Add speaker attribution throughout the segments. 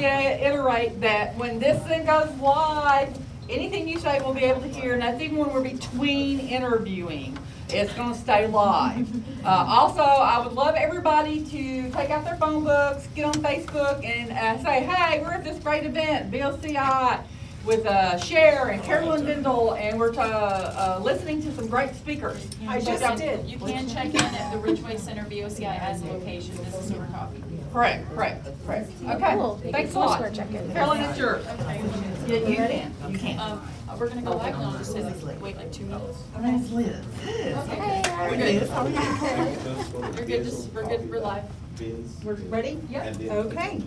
Speaker 1: Iterate that when this thing goes live, anything you say we'll be able to hear. Nothing when we're between interviewing. It's going to stay live. Also, I would love everybody to take out their phone books, get on Facebook, and say, hey, we're at this great event, BOCI, with Cher and Carolyn Bendall, and we're listening to some great speakers.
Speaker 2: I just did. You can check in at the Ridgeway Center. BOCI has a location. This is over coffee.
Speaker 1: Correct. Okay.
Speaker 3: Cool.
Speaker 1: Thanks a lot.
Speaker 3: Check-in.
Speaker 1: Carolyn, it's yours.
Speaker 2: Okay.
Speaker 1: Yeah, you can.
Speaker 2: We're going to go back and I'll just say, wait like 2 minutes.
Speaker 1: That's Liz.
Speaker 2: Okay.
Speaker 1: We're good.
Speaker 2: You're good. We're good. We're live.
Speaker 4: We're ready?
Speaker 1: Yep.
Speaker 4: Okay.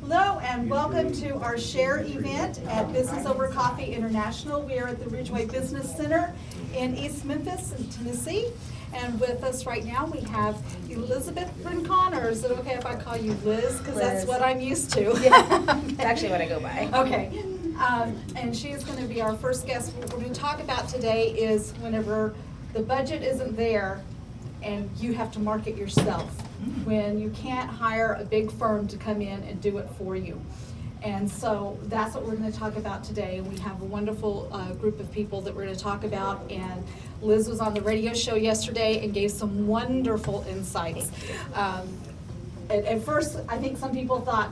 Speaker 4: Hello and welcome to our share event at Business Over Coffee International. We are at the Ridgeway Business Center in East Memphis, in Tennessee. And with us right now we have Elizabeth Rincon, or is it okay if I call you Liz? Because that's what I'm used to.
Speaker 3: Yeah, it's actually what I go by.
Speaker 4: Okay. And she is going to be our first guest. What we're going to talk about today is whenever the budget isn't there and you have to market yourself, when you can't hire a big firm to come in and do it for you. And so that's what we're going to talk about today. We have a wonderful group of people that we're going to talk about, and Liz was on the radio show yesterday and gave some wonderful insights. At first, I think some people thought,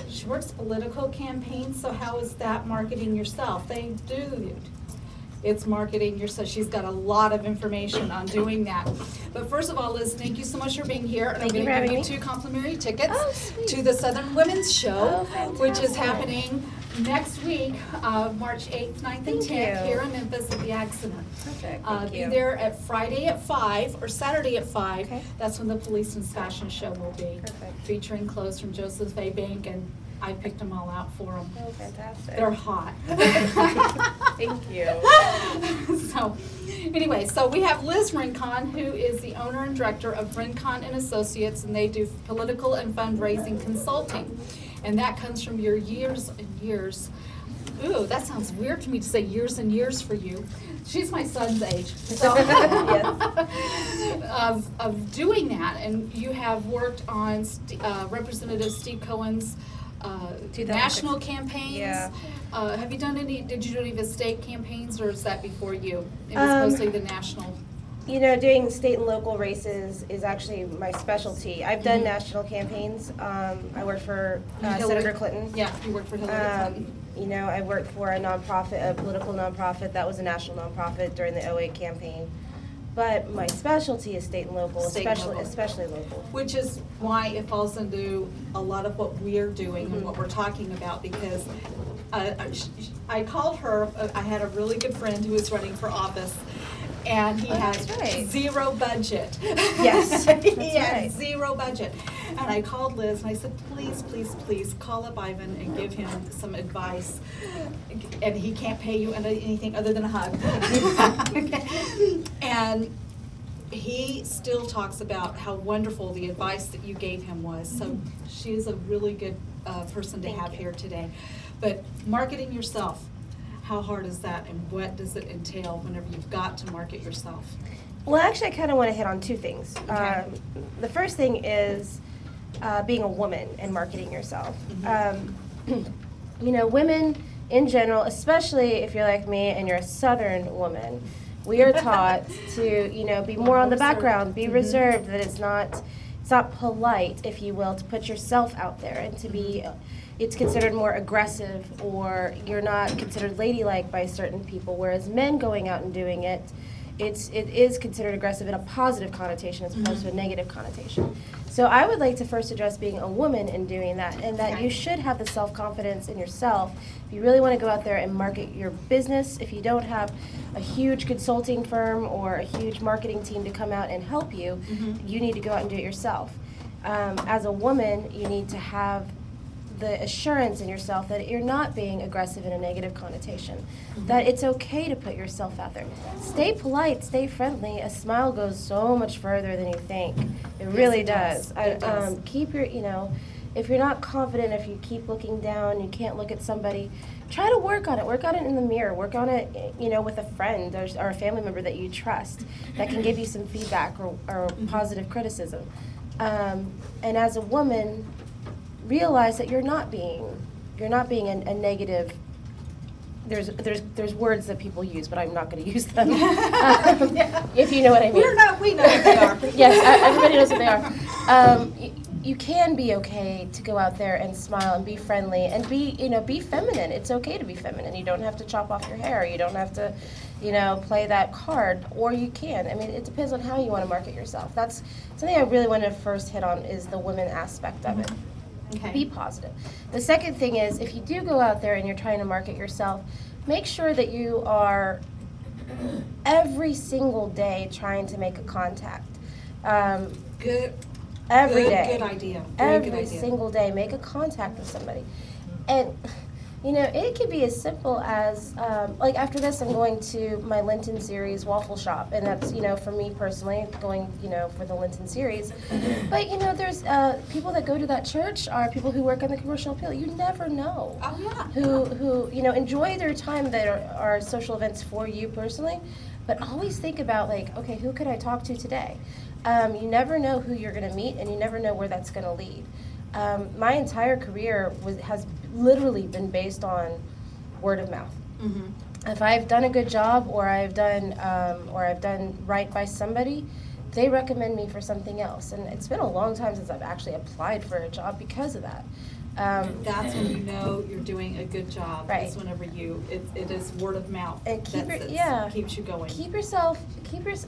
Speaker 4: she works political campaigns, so how is that marketing yourself? They do. It's marketing yourself. She's got a lot of information on doing that. But first of all, Liz, thank you so much for being here. And I'm going to give you 2 complimentary tickets to the Southern Women's Show, which is happening next week, March 8th, 9th, and 10th here in Memphis at the Ag Center.
Speaker 3: Perfect.
Speaker 4: Be there at Friday at 5 or Saturday at 5.
Speaker 3: Okay.
Speaker 4: That's when the Police and Fashion Show will be.
Speaker 3: Perfect.
Speaker 4: Featuring clothes from Joseph A. Bank, and I picked them all out for them.
Speaker 3: Oh, fantastic.
Speaker 4: They're hot.
Speaker 3: Thank you.
Speaker 4: So, anyway, so we have Liz Rincon, who is the owner and director of Rincon and Associates, and they do political and fundraising consulting. And that comes from your years and years. Ooh, that sounds weird to me to say years and years for you. She's my son's age. So, of doing that, and you have worked on Representative Steve Cohen's national campaigns.
Speaker 3: Yeah.
Speaker 4: Have you done did you do any of his state campaigns, or is that before you? It was mostly the national.
Speaker 3: You know, doing state and local races is actually my specialty. I've done national campaigns. I worked for Senator Clinton.
Speaker 4: Yeah, you worked for Hillary Clinton.
Speaker 3: You know, I worked for a nonprofit, a political nonprofit that was a national nonprofit during the 08 campaign. But my specialty is state and local, especially local.
Speaker 4: Which is why it falls into a lot of what we're doing and what we're talking about, because I called her, I had a really good friend who was running for office, and he had zero budget.
Speaker 3: Yes,
Speaker 4: he had zero budget. And I called Liz and I said, please, please, please call up Ivan and give him some advice. And he can't pay you anything other than a hug. And he still talks about how wonderful the advice that you gave him was. So she is a really good person to have here today. But marketing yourself, how hard is that, and what does it entail whenever you've got to market yourself?
Speaker 3: Well, actually, I kind of want to hit on 2 things.
Speaker 4: Okay.
Speaker 3: The first thing is being a woman and marketing yourself. You know, women in general, especially if you're like me and you're a Southern woman, we are taught to, you know, be more on the background, be reserved, that it's not polite, if you will, to put yourself out there and to be, it's considered more aggressive, or you're not considered ladylike by certain people, whereas men going out and doing it, it is considered aggressive in a positive connotation as opposed to a negative connotation. So I would like to first address being a woman and doing that, and that you should have the self-confidence in yourself. If you really want to go out there and market your business, if you don't have a huge consulting firm or a huge marketing team to come out and help you, you need to go out and do it yourself. As a woman, you need to have the assurance in yourself that you're not being aggressive in a negative connotation, that it's okay to put yourself out there. Stay polite, stay friendly. A smile goes so much further than you think. It really does. Keep your, you know, if you're not confident, if you keep looking down, you can't look at somebody, try to work on it. Work on it in the mirror. Work on it, you know, with a friend or a family member that you trust that can give you some feedback or positive criticism. And as a woman, realize that you're not being a negative. There's words that people use, but I'm not going to use them. If you know what I mean.
Speaker 4: We know what they are.
Speaker 3: Yes, everybody knows what they are. You can be okay to go out there and smile and be friendly and be feminine. It's okay to be feminine. You don't have to chop off your hair. You don't have to, play that card, or you can. I mean, it depends on how you want to market yourself. That's something I really want to first hit on, is the women aspect of it.
Speaker 4: Okay.
Speaker 3: Be positive. The second thing is, if you do go out there and you're trying to market yourself, make sure that you are every single day trying to make a contact.
Speaker 4: Good.
Speaker 3: Every day.
Speaker 4: Good idea.
Speaker 3: Every single day, make a contact with somebody. And, it could be as simple as, like after this, I'm going to my Lenten series waffle shop. And that's, for me personally, going, for the Lenten series. But, there's people that go to that church are people who work on the commercial appeal. You never know.
Speaker 4: Oh, yeah.
Speaker 3: Who enjoy their time that are social events for you personally. But always think about, like, okay, who could I talk to today? You never know who you're going to meet, and you never know where that's going to lead. My entire career has literally been based on word of mouth. Mm-hmm. If I've done a good job, or I've done right by somebody, they recommend me for something else. And it's been a long time since I've actually applied for a job because of that.
Speaker 4: That's when you know you're doing a good job.
Speaker 3: Right.
Speaker 4: Is whenever it is word of mouth.
Speaker 3: And
Speaker 4: keeps you going.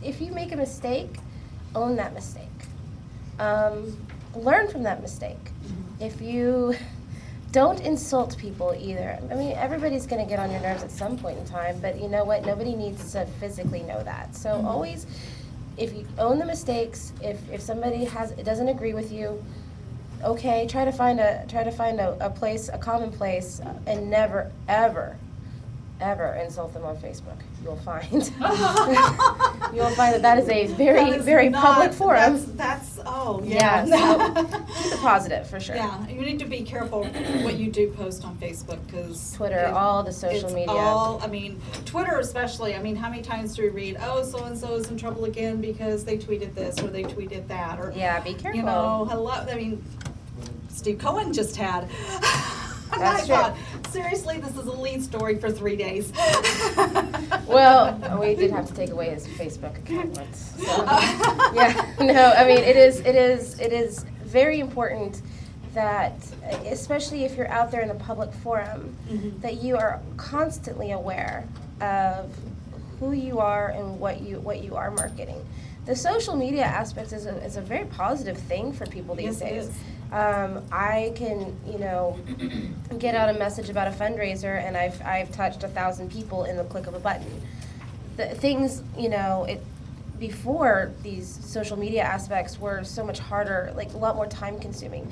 Speaker 3: If you make a mistake, own that mistake. Learn from that mistake. Mm-hmm. If you don't insult people either. I mean, everybody's going to get on your nerves at some point in time, but you know what? Nobody needs to physically know that. So mm-hmm. always, if you own the mistakes, if somebody doesn't agree with you, okay, try to find a place, a common place, and never ever insult them on Facebook. You'll find that is a very public forum.
Speaker 4: That's
Speaker 3: yeah. So keep it positive for sure.
Speaker 4: Yeah, you need to be careful what you do post on Facebook, because
Speaker 3: Twitter, all the social media.
Speaker 4: Twitter especially. I mean, how many times do we read, so and so is in trouble again because they tweeted this or they tweeted that, or
Speaker 3: yeah, be careful.
Speaker 4: Steve Cohen just had.
Speaker 3: That's true.
Speaker 4: Seriously, this is a lead story for 3 days.
Speaker 3: Well, we did have to take away his Facebook account once. So, yeah, no, I mean, it is very important that, especially if you're out there in a public forum, mm-hmm. that you are constantly aware of who you are and what you are marketing. The social media aspect is a very positive thing for people these days. I can, get out a message about a fundraiser, and I've touched 1,000 people in the click of a button. The things, before these social media aspects were so much harder, like a lot more time consuming.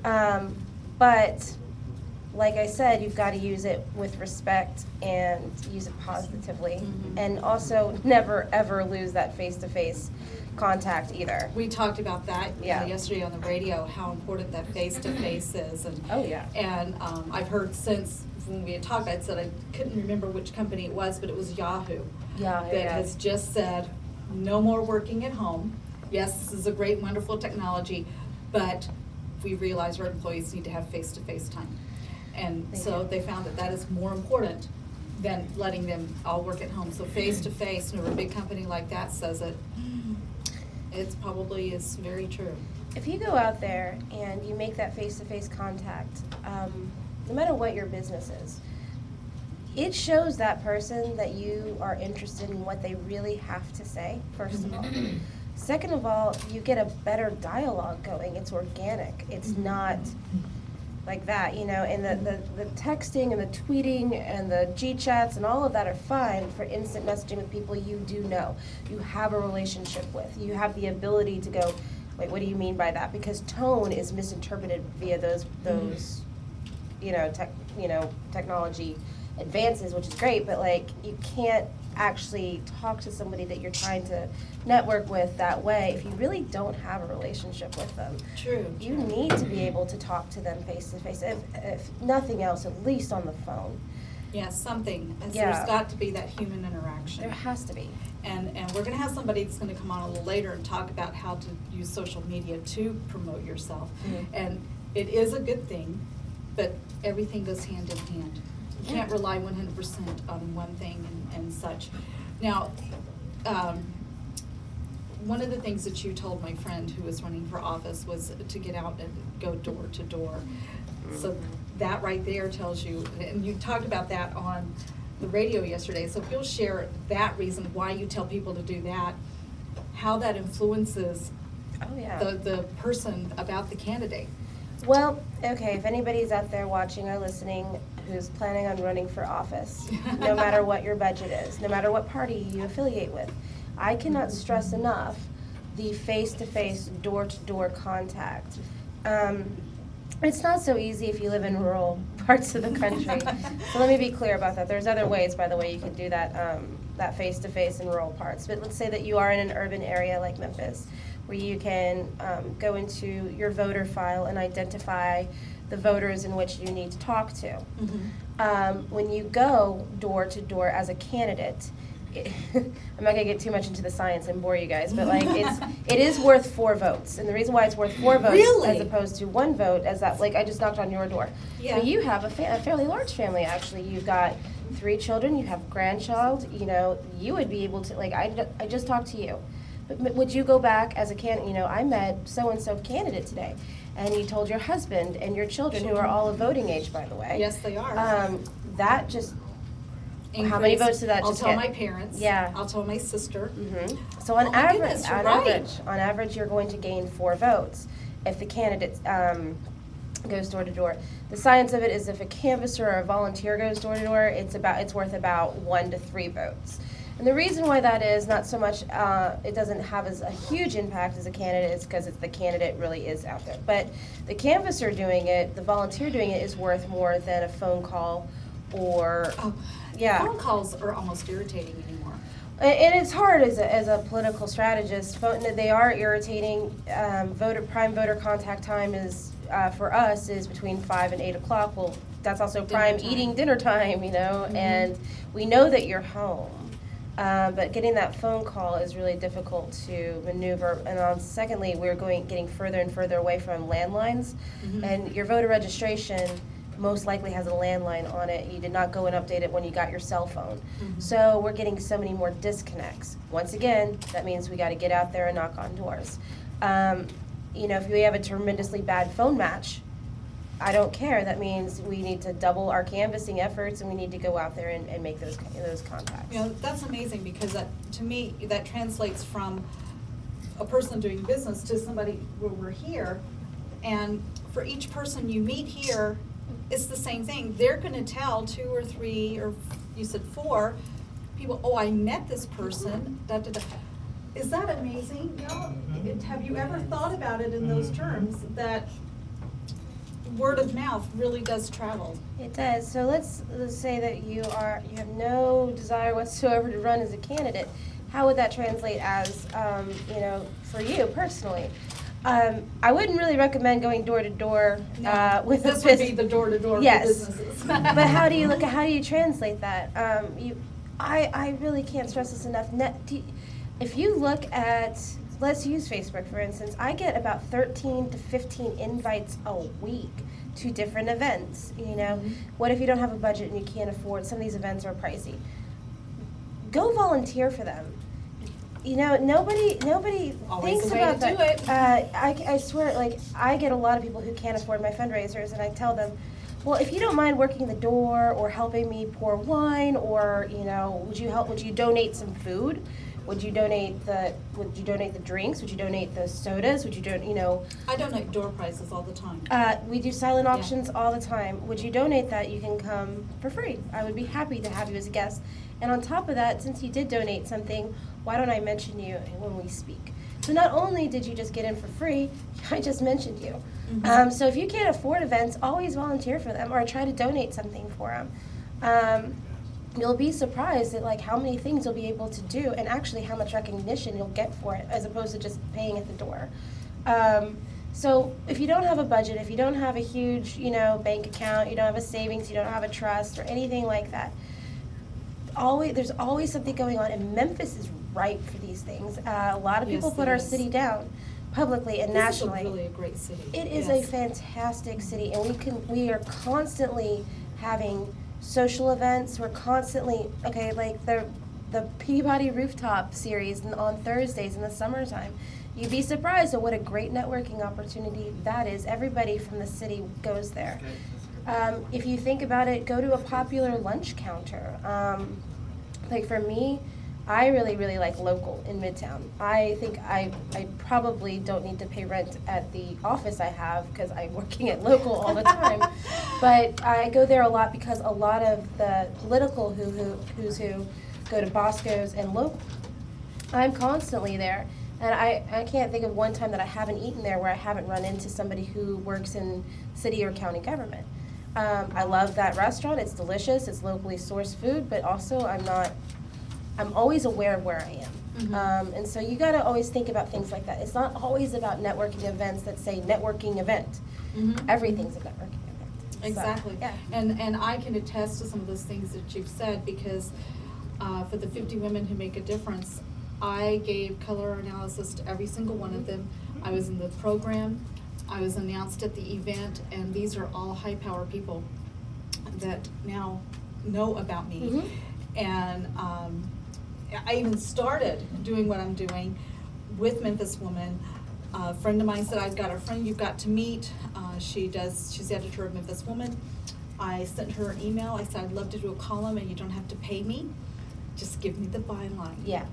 Speaker 3: But like I said, you've got to use it with respect and use it positively, mm-hmm. and also never ever lose that face-to-face contact either.
Speaker 4: We talked about that yesterday on the radio, how important that face-to-face is. And, And I've heard since when we had talked, I said I couldn't remember which company it was, but it was Yahoo that has just said, no more working at home. Yes, this is a great, wonderful technology, but we realize our employees need to have face-to-face time. And they found that is more important than letting them all work at home. So face-to-face, whenever a big company like that says it, it probably is very true.
Speaker 3: If you go out there and you make that face-to-face contact, no matter what your business is, it shows that person that you are interested in what they really have to say, first of all. Second of all, you get a better dialogue going. It's organic. It's not like that, and the texting and the tweeting and the G-chats and all of that are fine for instant messaging with people you do know, you have a relationship with. You have the ability to go, wait, what do you mean by that? Because tone is misinterpreted via those technology advances, which is great, but you can't actually talk to somebody that you're trying to network with that way if you really don't have a relationship with them.
Speaker 4: True.
Speaker 3: You need to be able to talk to them face to face, if nothing else, at least on the phone.
Speaker 4: Yeah, something. There's got to be that human interaction.
Speaker 3: There has to be.
Speaker 4: And we're going to have somebody that's going to come on a little later and talk about how to use social media to promote yourself. Mm-hmm. it is a good thing, but everything goes hand in hand. You can't rely 100% on one thing and such. Now, one of the things that you told my friend who was running for office was to get out and go door to door. So that right there tells you, and you talked about that on the radio yesterday, so if you'll share that reason why you tell people to do that, how that influences the person about the candidate.
Speaker 3: Well, okay, if anybody's out there watching or listening who's planning on running for office, no matter what your budget is, no matter what party you affiliate with, I cannot stress enough the face-to-face, door-to-door contact. It's not so easy if you live in rural parts of the country. So let me be clear about that. There's other ways, by the way, you can do that, that face-to-face in rural parts. But let's say that you are in an urban area like Memphis, where you can go into your voter file and identify the voters in which you need to talk to. When you go door to door as a candidate, I'm not gonna get too much into the science and bore you guys, but like it is worth 4 votes, and the reason why it's worth 4 votes as opposed to 1 vote, as that, like I just knocked on your door. Yeah. So you have a fairly large family actually. You've got 3 children. You have a grandchild. You know, you would be able to, like I just talked to you, but would you go back as a candidate? You know, I met so and so candidate today, and you told your husband and your children, who are all of voting age, by the way.
Speaker 4: Yes, they are.
Speaker 3: That just.
Speaker 4: Increase.
Speaker 3: How many votes did that just get?
Speaker 4: I'll tell my parents. Yeah. I'll tell my sister.
Speaker 3: So on average, you're going to gain 4 votes if the candidate goes door to door. The science of it is if a canvasser or a volunteer goes door to door, it's worth about 1 to 3 votes. And the reason why that is not so much it doesn't have a huge impact as a candidate is because the candidate really is out there. But the canvasser doing it, the volunteer doing it, is worth more than a phone call or.
Speaker 4: Phone calls are almost irritating anymore.
Speaker 3: And it's hard as a political strategist. They are irritating. Prime voter contact time is for us is between 5 and 8 o'clock. Well, that's also prime eating dinner time, you know. And we know that you're home, but getting that phone call is really difficult to maneuver. And secondly, we're getting further and further away from landlines, and your voter registration most likely has a landline on it. You did not go and update it when you got your cell phone. So we're getting so many more disconnects. Once again, that means we got to get out there and knock on doors. You know, if we have a tremendously bad phone match, I don't care. That means we need to double our canvassing efforts, and we need to go out there and make those contacts.
Speaker 4: You know, that's amazing, because that, to me, that translates from a person doing business to somebody where we're here, and for each person you meet here, it's the same thing. They're going to tell 2 or 3, or you said 4 people, oh, I met this person, da, da, da. Is that amazing? Y'all, have you ever thought about it in those terms, that word of mouth really does travel?
Speaker 3: It does. So let's say that you have no desire whatsoever to run as a candidate. How would that translate as, you know, for you personally? I wouldn't really recommend going door to door with
Speaker 4: this would be the door to door for businesses.
Speaker 3: But how do you translate that? I really can't stress this enough. If you look at, let's use Facebook for instance, I get about 13 to 15 invites a week to different events. You know, what if you don't have a budget and you can't afford? Some of these events are pricey. Go volunteer for them. You know, nobody
Speaker 4: Always
Speaker 3: thinks
Speaker 4: a way
Speaker 3: about
Speaker 4: to
Speaker 3: that.
Speaker 4: do it.
Speaker 3: I swear, like, I get a lot of people who can't afford my fundraisers, and I tell them, well, if you don't mind working the door or helping me pour wine, or, you know, would you donate some food? Would you donate the drinks? Would you donate the sodas? Would you donate, you know?
Speaker 4: I donate door prizes all the time.
Speaker 3: We do silent auctions all the time. Would you donate that? You can come for free. I would be happy to have you as a guest. And on top of that, since you did donate something, why don't I mention you when we speak? So not only did you just get in for free, I just mentioned you. So if you can't afford events, always volunteer for them or try to donate something for them. You'll be surprised at like how many things you'll be able to do, and actually how much recognition you'll get for it, as opposed to just paying at the door. So if you don't have a budget, if you don't have a huge, you know, bank account, you don't have a savings, you don't have a trust or anything like that, there's always something going on, and Memphis is ripe for these things. A lot of people put our city down. publicly and nationally.
Speaker 4: This is really a great city.
Speaker 3: It is
Speaker 4: Yes.
Speaker 3: a fantastic city, and we are constantly having social events. We're constantly, okay, like the Peabody Rooftop series on Thursdays in the summertime. You'd be surprised at what a great networking opportunity that is. Everybody from the city goes there. If you think about it, go to a popular lunch counter. Like for me, I really like local in Midtown. I think I probably don't need to pay rent at the office I have because I'm working at local all the time. But I go there a lot because a lot of the political who's who go to Bosco's and local. I'm constantly there. And I can't think of one time that I haven't eaten there where I haven't run into somebody who works in city or county government. I love that restaurant. It's delicious. It's locally sourced food, but also I'm always aware of where I am. And so you got to always think about things like that. It's not always about networking events that say networking event. Everything's a networking event.
Speaker 4: Exactly.
Speaker 3: So, yeah.
Speaker 4: And I can attest to some of those things that you've said because for the 50 Women Who Make a Difference, I gave color analysis to every single one of them. I was in the program. I was announced at the event, and these are all high-power people that now know about me. And I even started doing what I'm doing with Memphis Woman. A friend of mine said, I've got a friend you've got to meet. She's the editor of Memphis Woman. I sent her an email. I said, I'd love to do a column, and you don't have to pay me. Just give me the byline.
Speaker 3: Yeah.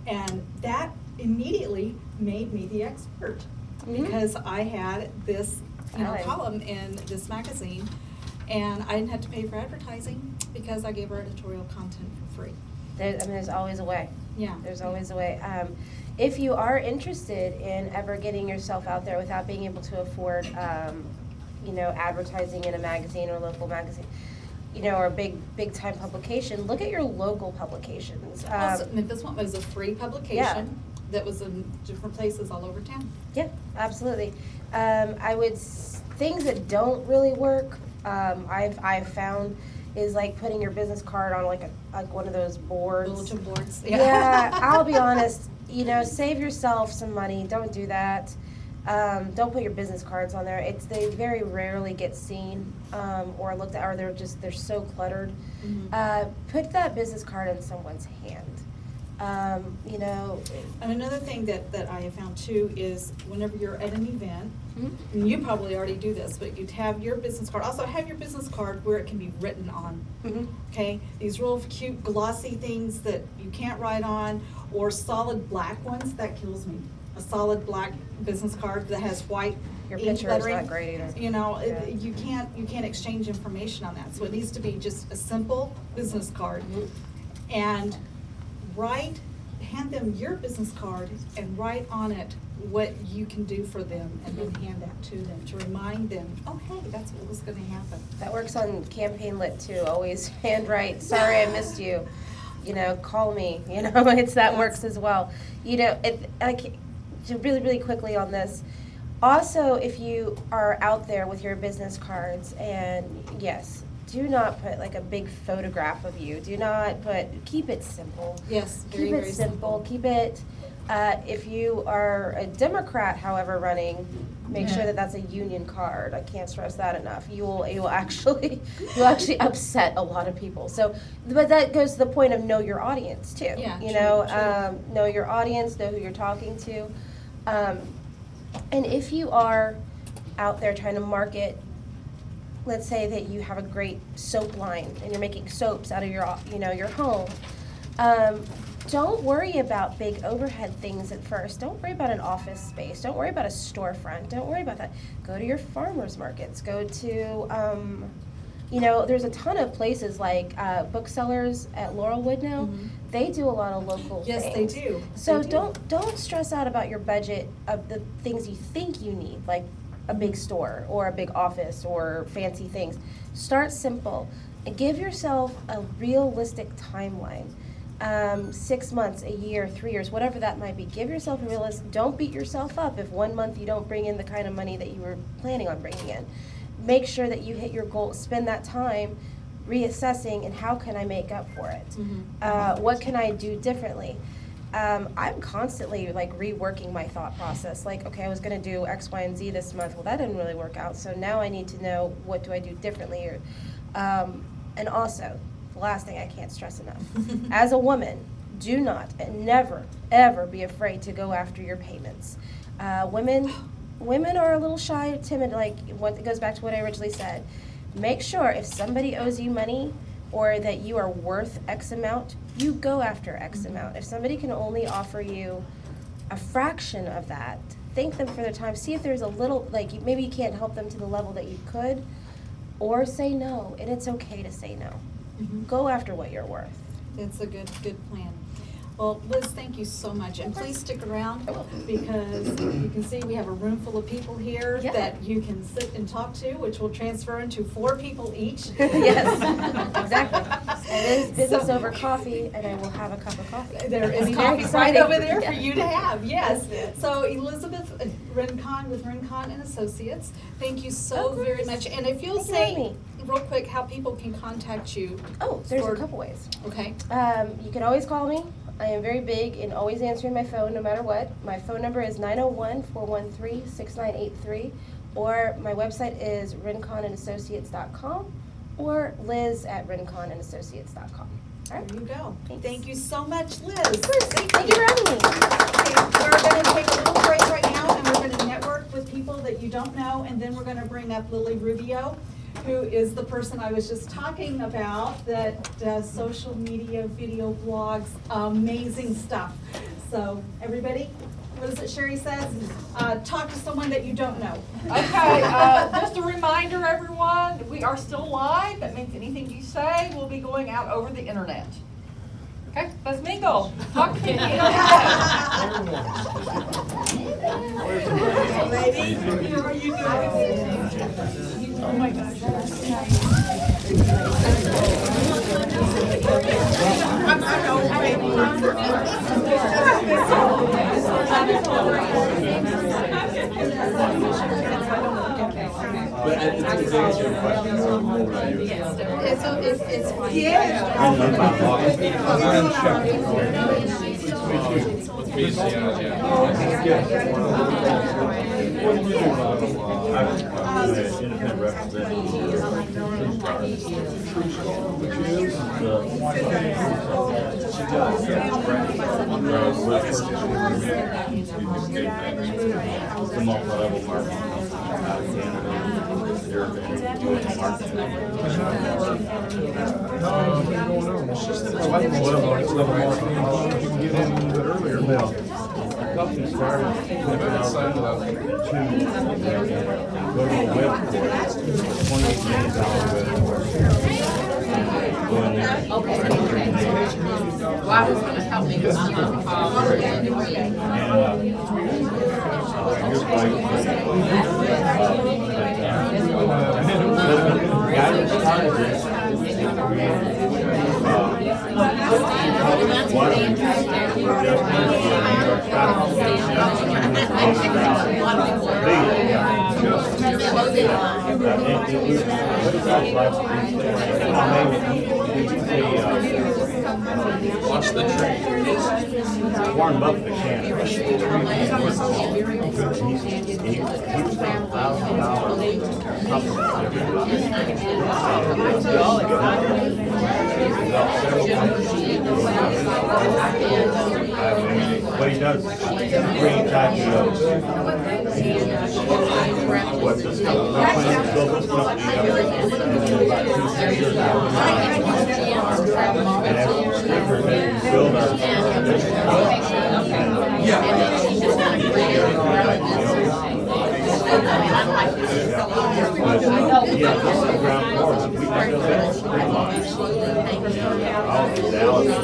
Speaker 4: And that immediately made me the expert because I had this column in this magazine, and I didn't have to pay for advertising because I gave her editorial content for free.
Speaker 3: There's always a way.
Speaker 4: Yeah.
Speaker 3: There's always a way. If you are interested in ever getting yourself out there without being able to afford, advertising in a magazine or local magazine, or a big time publication, look at your local publications.
Speaker 4: Also, Memphis Woman was a free publication that was in different places all over town.
Speaker 3: Yeah, absolutely. Things that don't really work, I've found, is like putting your business card on like one of those boards.
Speaker 4: Bulletin boards.
Speaker 3: Yeah, I'll be honest. Save yourself some money. Don't do that. Don't put your business cards on there. They very rarely get seen or looked at, or they're so cluttered. Put that business card in someone's hand.
Speaker 4: And another thing that I have found too is whenever you're at an event, and you probably already do this, but you'd have your business card. Also have your business card where it can be written on. Okay, these real cute glossy things that you can't write on, or solid black ones. That kills me. A solid black business card that has white
Speaker 3: Your
Speaker 4: ink
Speaker 3: picture
Speaker 4: lettering.
Speaker 3: is not great either.
Speaker 4: You can't exchange information on that. So it needs to be just a simple business card, and hand them your business card and write on it what you can do for them, and then hand that to them to remind them, oh hey, that's what was going to happen.
Speaker 3: That works on Campaign Lit too. Always handwrite, sorry I missed you. Call me. That works as well. To really quickly on this. Also, if you are out there with your business cards, and yes, do not put like a big photograph of you. Keep it simple.
Speaker 4: Yes,
Speaker 3: Keep it simple. Keep it, if you are a Democrat, however, running, make sure that that's a union card. I can't stress that enough. You'll actually upset a lot of people. So, but that goes to the point of know your audience too.
Speaker 4: Yeah, true.
Speaker 3: Know your audience, know who you're talking to. And if you are out there trying to market, let's say that you have a great soap line and you're making soaps out of your home. Don't worry about big overhead things at first. Don't worry about an office space. Don't worry about a storefront. Don't worry about that. Go to your farmers markets. Go to, there's a ton of places like booksellers at Laurelwood now. They do a lot of local things.
Speaker 4: Yes, they do.
Speaker 3: So don't stress out about your budget of the things you think you need, like a big store or a big office or fancy things. Start simple and give yourself a realistic timeline. 6 months, a year, 3 years, whatever that might be. Give yourself a realistic, don't beat yourself up if 1 month you don't bring in the kind of money that you were planning on bringing in. Make sure that you hit your goal, spend that time reassessing and how can I make up for it? What can I do differently? I'm constantly like reworking my thought process. Like, okay, I was gonna do X, Y, and Z this month. Well, that didn't really work out. So now I need to know what do I do differently. Or, and also, the last thing I can't stress enough, as a woman, do not and never, ever be afraid to go after your payments. Women are a little shy, timid, like it goes back to what I originally said. Make sure if somebody owes you money or that you are worth X amount, you go after X amount. If somebody can only offer you a fraction of that, thank them for their time. See if there's a little, like maybe you can't help them to the level that you could, or say no, and it's okay to say no. Go after what you're worth.
Speaker 4: It's a good plan. Well, Liz, thank you so much, and please stick around because you can see we have a room full of people here that you can sit and talk to, which will transfer into 4 people each.
Speaker 3: Yes, exactly. It is business over coffee, and I will have a cup of coffee.
Speaker 4: There is coffee right over there for you to have, yes. So Elizabeth Rincon with Rincon and Associates, thank you so very much. And if you'll say real quick how people can contact you.
Speaker 3: Oh, there's a couple ways.
Speaker 4: Okay.
Speaker 3: You can always call me. I am very big in always answering my phone no matter what. My phone number is 901-413-6983, or my website is rinconandassociates.com or liz@rinconandassociates.com. All right.
Speaker 4: There you go.
Speaker 3: Thanks.
Speaker 4: Thank you so much, Liz.
Speaker 3: Thank you for having me.
Speaker 4: Okay, we're going to take a little break right now, and we're going to network with people that you don't know, and then we're going to bring up Lily Rubio, who is the person I was just talking about that does social media, video blogs, amazing stuff. So everybody, what is it Sherry says? Talk to someone that you don't know.
Speaker 1: Okay, just a reminder, everyone, we are still live. That means anything you say will be going out over the internet. Okay, let's mingle. Talk to me.
Speaker 4: Ladies, how are you doing? Oh my gosh.
Speaker 5: But it's answering questions.
Speaker 4: It's fine.
Speaker 5: Independent representative. The multi-level marketing out of Canada. They're doing marketing.
Speaker 6: You can get in a little bit earlier now. Company started to go to the web for it. $28 million web course. Go in there.
Speaker 1: Well, I was going to help me with
Speaker 5: Watch the train.
Speaker 6: Warren Buffett can. He was paying what he does is create IPOs. What this company built this company up in about 2-3 years ago. And as different as we build our yeah, this is the ground floor. We can build that pretty much. Dallas.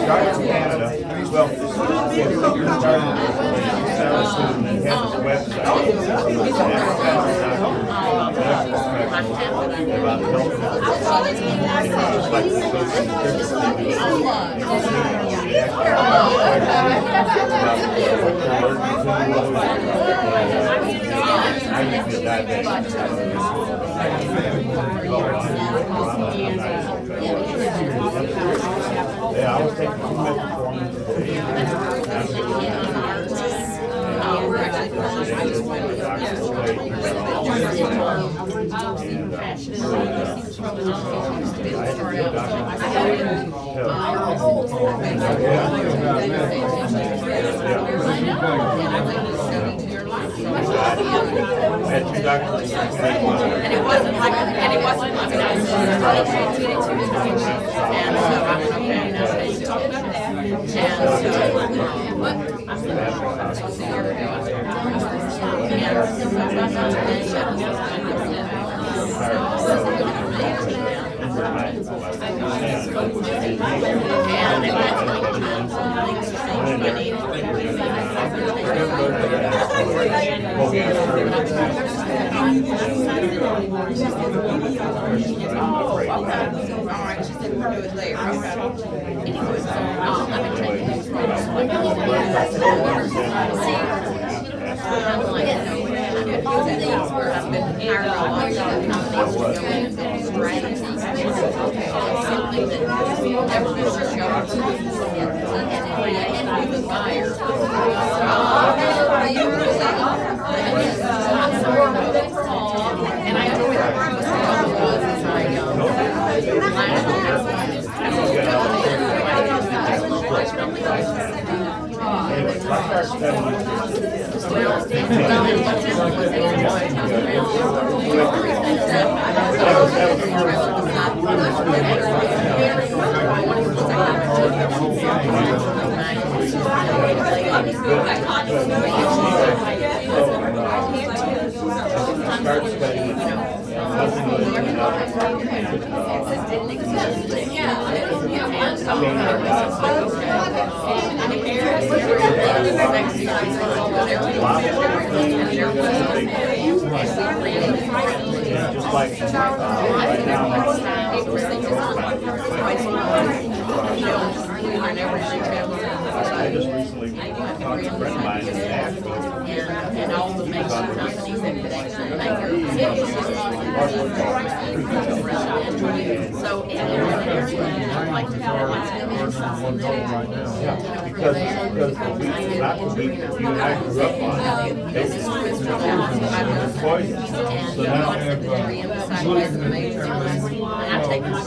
Speaker 6: Started in Canada. Well, if you're starting and have this website, about health. I used to be diabetic. Yeah, I was taking metformin today.
Speaker 7: And it wasn't like, I was and so I went okay, and I said, you talk about that. And so, I said, that's a year ago, I
Speaker 6: I just recently talked to a friend of mine in Nashville.
Speaker 7: And all the major companies that could actually make it. So, I'd like to know what's going on.
Speaker 6: Because not the week that you and I grew up on, it was poison. So now,
Speaker 7: the major ones, and I take my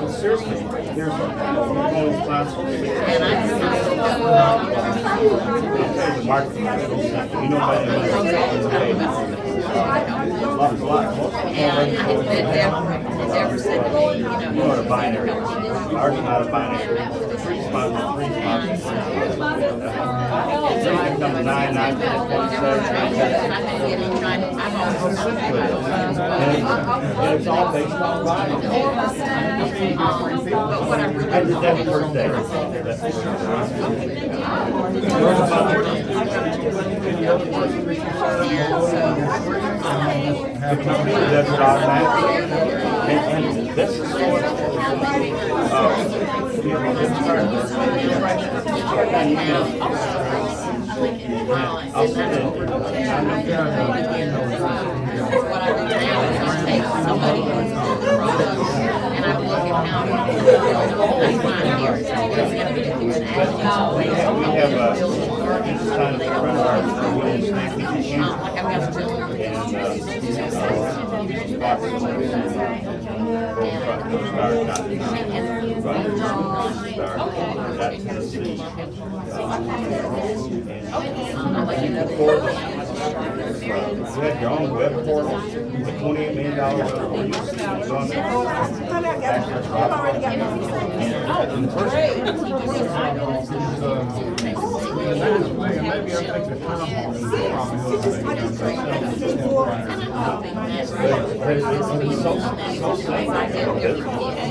Speaker 6: seriously, there's all these classes.
Speaker 7: And I
Speaker 6: The market, you know, by the
Speaker 7: never said to me, you know,
Speaker 6: you know, a binary. Ours is not a binary. 3 spots, 3 spots. So you can come 9, 9, 10, and it's all based on volume. I did that the first day. The company does it automatically. And this is so I'll send it.
Speaker 7: what I do now is just take somebody who's on the product and I look at how that's why I'm here. So it's going to be an
Speaker 6: We have a son in front of our
Speaker 7: like I've got children.
Speaker 6: You had your own web portal, the $28 million web portal. It's on there.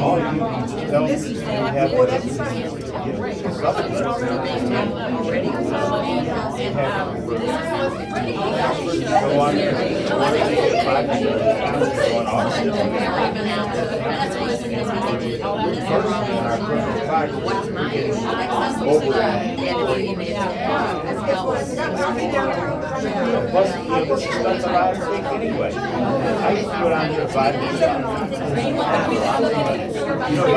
Speaker 6: All you need to tell me is you have plus, this is stuff that I think anyway. I used to go down here 5 minutes. You know, I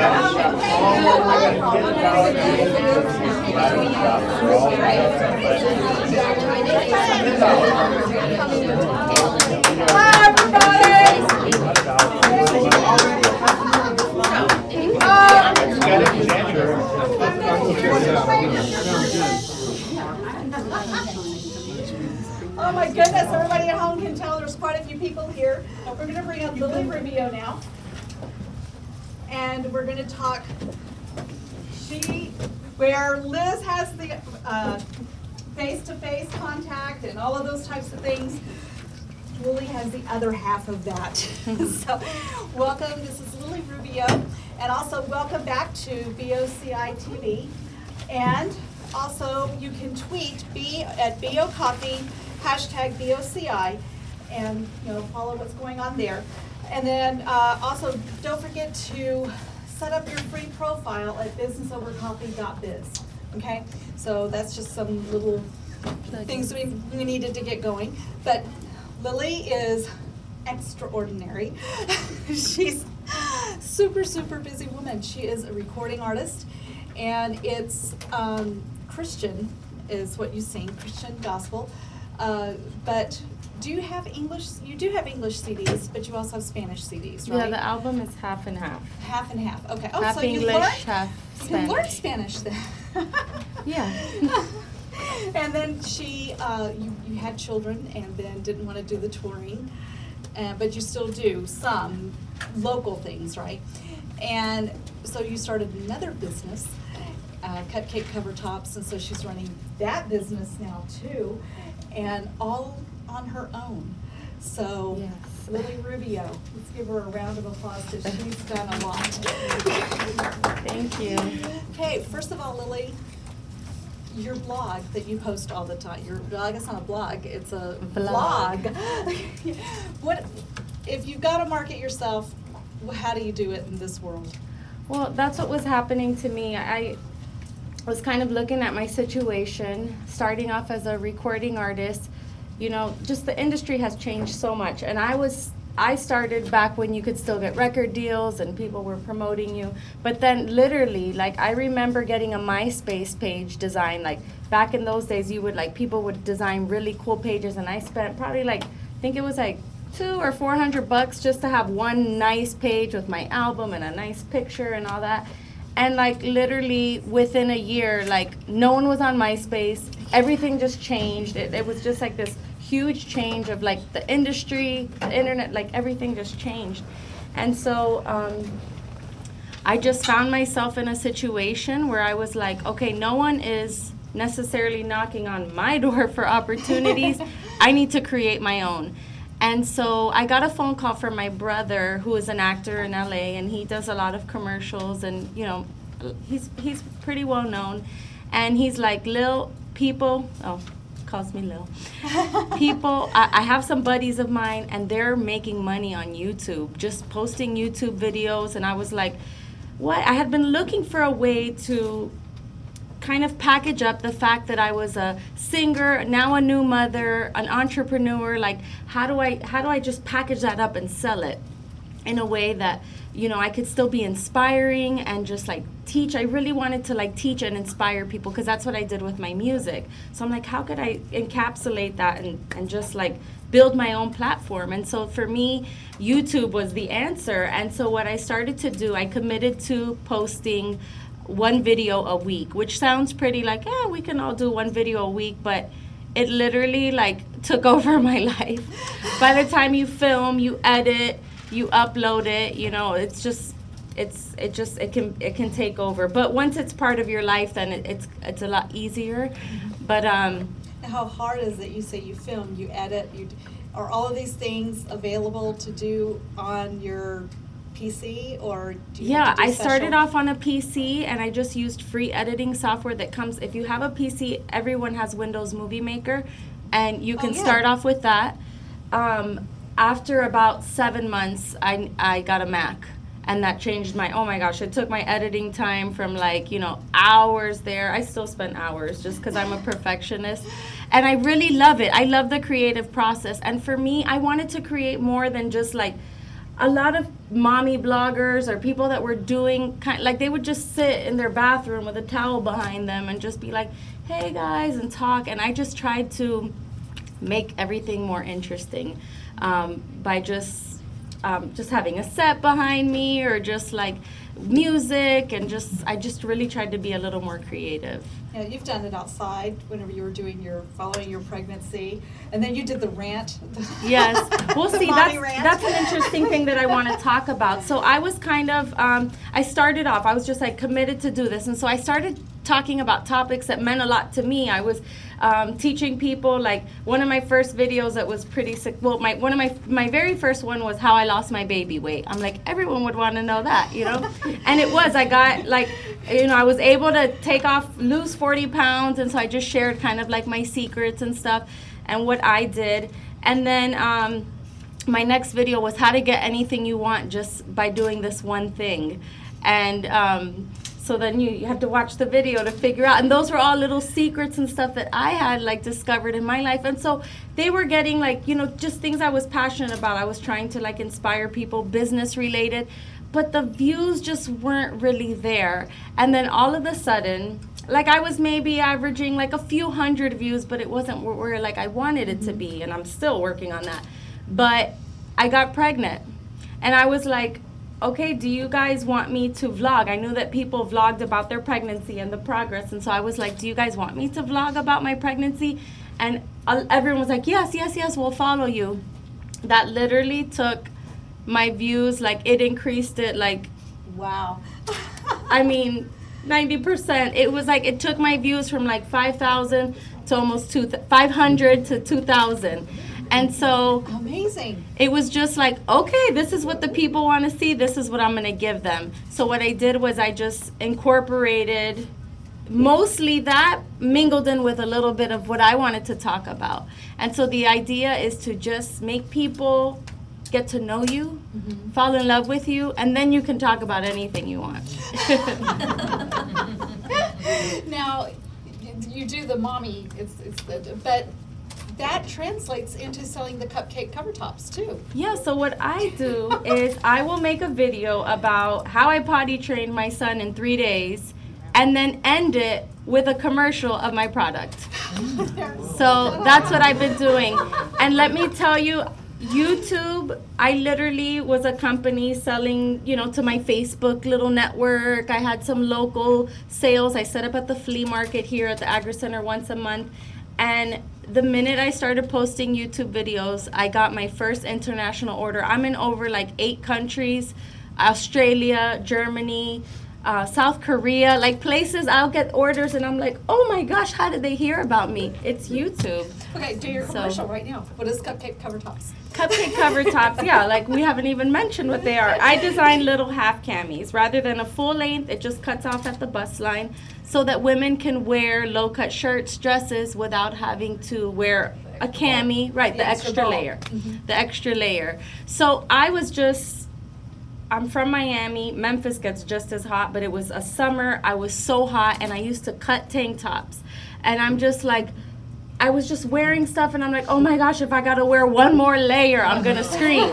Speaker 4: Oh my goodness, everybody at home can tell there's quite a few people here. We're going to bring up Lily Rubio now. And we're going to talk, where Liz has the face-to-face contact and all of those types of things, Lily has the other half of that. So welcome, this is Lily Rubio. And also welcome back to BOCI TV. And also you can tweet at BOCoffee, #BOCI, and follow what's going on there. And then also don't forget to set up your free profile at businessovercoffee.biz. Okay, so that's just some little things we needed to get going. But Lily is extraordinary. She's super busy woman. She is a recording artist, and it's Christian is what you sing, Christian gospel. But do you have English? You do have English CDs, but you also have Spanish CDs, right?
Speaker 3: Yeah, the album is half and half.
Speaker 4: Half and half. Okay. Oh,
Speaker 3: half
Speaker 4: so
Speaker 3: English,
Speaker 4: you learned,
Speaker 3: half Spanish.
Speaker 4: You learned Spanish then.
Speaker 3: Yeah.
Speaker 4: And then you had children, and then didn't want to do the touring, but you still do some local things, right? And so you started another business, Cupcake Cover Tops, and so she's running that business now too, and all on her own. So yes. Lily Rubio, let's give her a round of applause because she's done a lot.
Speaker 3: Thank you.
Speaker 4: Okay, first of all, Lily, your blog that you post all the time, I guess not a blog, it's a vlog. What, if you've got to market yourself, how do you do it in this world?
Speaker 3: Well, that's what was happening to me. I was kind of looking at my situation, starting off as a recording artist. Just the industry has changed so much. And I started back when you could still get record deals and people were promoting you. But then literally, I remember getting a MySpace page designed. Back in those days, people would design really cool pages, and I spent probably I think it was $200 or $400 just to have one nice page with my album and a nice picture and all that. And literally within a year, no one was on MySpace. Everything just changed. It was just this huge change of the industry, the internet, everything just changed. And so I just found myself in a situation where I was okay, no one is necessarily knocking on my door for opportunities. I need to create my own. And so I got a phone call from my brother, who is an actor in LA, and he does a lot of commercials, and he's pretty well known. And he's like, Lil, people, calls me Lil. People, I have some buddies of mine, and they're making money on YouTube, just posting YouTube videos. And I was like, what? I had been looking for a way to kind of package up the fact that I was a singer, now a new mother, an entrepreneur. How do I just package that up and sell it in a way that I could still be inspiring and just teach. I really wanted to teach and inspire people, because that's what I did with my music. So I'm how could I encapsulate that and just build my own platform? And so for me, YouTube was the answer. And so what I started to do, I committed to posting one video a week, which sounds pretty yeah, we can all do one video a week, but it literally took over my life. By the time you film, you edit, you upload it, you know, it's just, it can take over. But once it's part of your life, then it's a lot easier. But
Speaker 4: How hard is it? You say you film, you edit, are all of these things available to do on your PC, or do you have to do
Speaker 3: I started
Speaker 4: special-
Speaker 3: off on a PC, and I just used free editing software that comes, if you have a PC, everyone has Windows Movie Maker, and you can start off with that. After about 7 months, I got a Mac, and that changed oh my gosh, it took my editing time from like, you know, hours there. I still spend hours just because I'm a perfectionist. And I really love it. I love the creative process. And for me, I wanted to create more than just like, a lot of mommy bloggers or people that were doing like they would just sit in their bathroom with a towel behind them and just be like, hey guys, and talk. And I just tried to make everything more interesting by just having a set behind me, or just like music, and I just really tried to be a little more creative.
Speaker 4: Yeah, you've done it outside whenever you were following your pregnancy, and then you did the rant.
Speaker 3: Yes. Well,
Speaker 4: The
Speaker 3: see,
Speaker 4: mommy rant.
Speaker 3: that's an interesting thing that I want to talk about. So I was kind of, I started off, I was just like committed to do this. And so I started talking about topics that meant a lot to me. I was teaching people, like one of my first videos that was pretty sick. Well, my very first one was how I lost my baby weight. I'm like, everyone would want to know that, you know? And it was, I got like, you know, I was able to lose 40 pounds. And so I just shared kind of like my secrets and stuff and what I did. And then my next video was how to get anything you want just by doing this one thing. And so then you have to watch the video to figure out. And those were all little secrets and stuff that I had like discovered in my life. And so they were getting like, you know, just things I was passionate about. I was trying to like inspire people, business related, but the views just weren't really there. And then all of a sudden, like I was maybe averaging like a few hundred views, but it wasn't where like I wanted it to be. And I'm still working on that. But I got pregnant, and I was like, okay, do you guys want me to vlog? I knew that people vlogged about their pregnancy and the progress. And so I was like, do you guys want me to vlog about my pregnancy? And everyone was like, yes, yes, yes, we'll follow you. That literally took my views, like it increased it like,
Speaker 4: Wow.
Speaker 3: I mean, 90%. It was like, it took my views from like 5,000 to almost 500 to 2,000. And so
Speaker 4: Amazing.
Speaker 3: it was just like, okay, this is what the people want to see. This is what I'm going to give them. So what I did was I just incorporated mostly that, mingled in with a little bit of what I wanted to talk about. And so the idea is to just make people get to know you, fall in love with you, and then you can talk about anything you want.
Speaker 4: Now, you do the mommy, but that translates into selling the cupcake cover tops too.
Speaker 3: Yeah, so what I do is I will make a video about how I potty trained my son in 3 days, and then end it with a commercial of my product. So that's what I've been doing. And let me tell you, YouTube, I literally was a company selling, you know, to my Facebook little network. I had some local sales. I set up at the flea market here at the Agri Center once a month. And the minute I started posting YouTube videos, I got my first international order. I'm in over like 8 countries, Australia, Germany, South Korea, like places I'll get orders and I'm like, oh my gosh, how did they hear about me? It's YouTube.
Speaker 4: Okay, do your
Speaker 3: So-
Speaker 4: commercial right now. What is cupcake cover tops?
Speaker 3: Cupcake cover tops, yeah, like we haven't even mentioned what they are. I designed little half camis. Rather than a full length, it just cuts off at the bust line so that women can wear low cut shirts, dresses without having to wear a cami, right, the extra
Speaker 4: ball.
Speaker 3: layer, the extra layer. So I'm from Miami. Memphis gets just as hot, but it was a summer. I was so hot, and I used to cut tank tops. And I'm just like, I was just wearing stuff, and I'm like, oh my gosh, if I gotta wear one more layer, I'm gonna scream.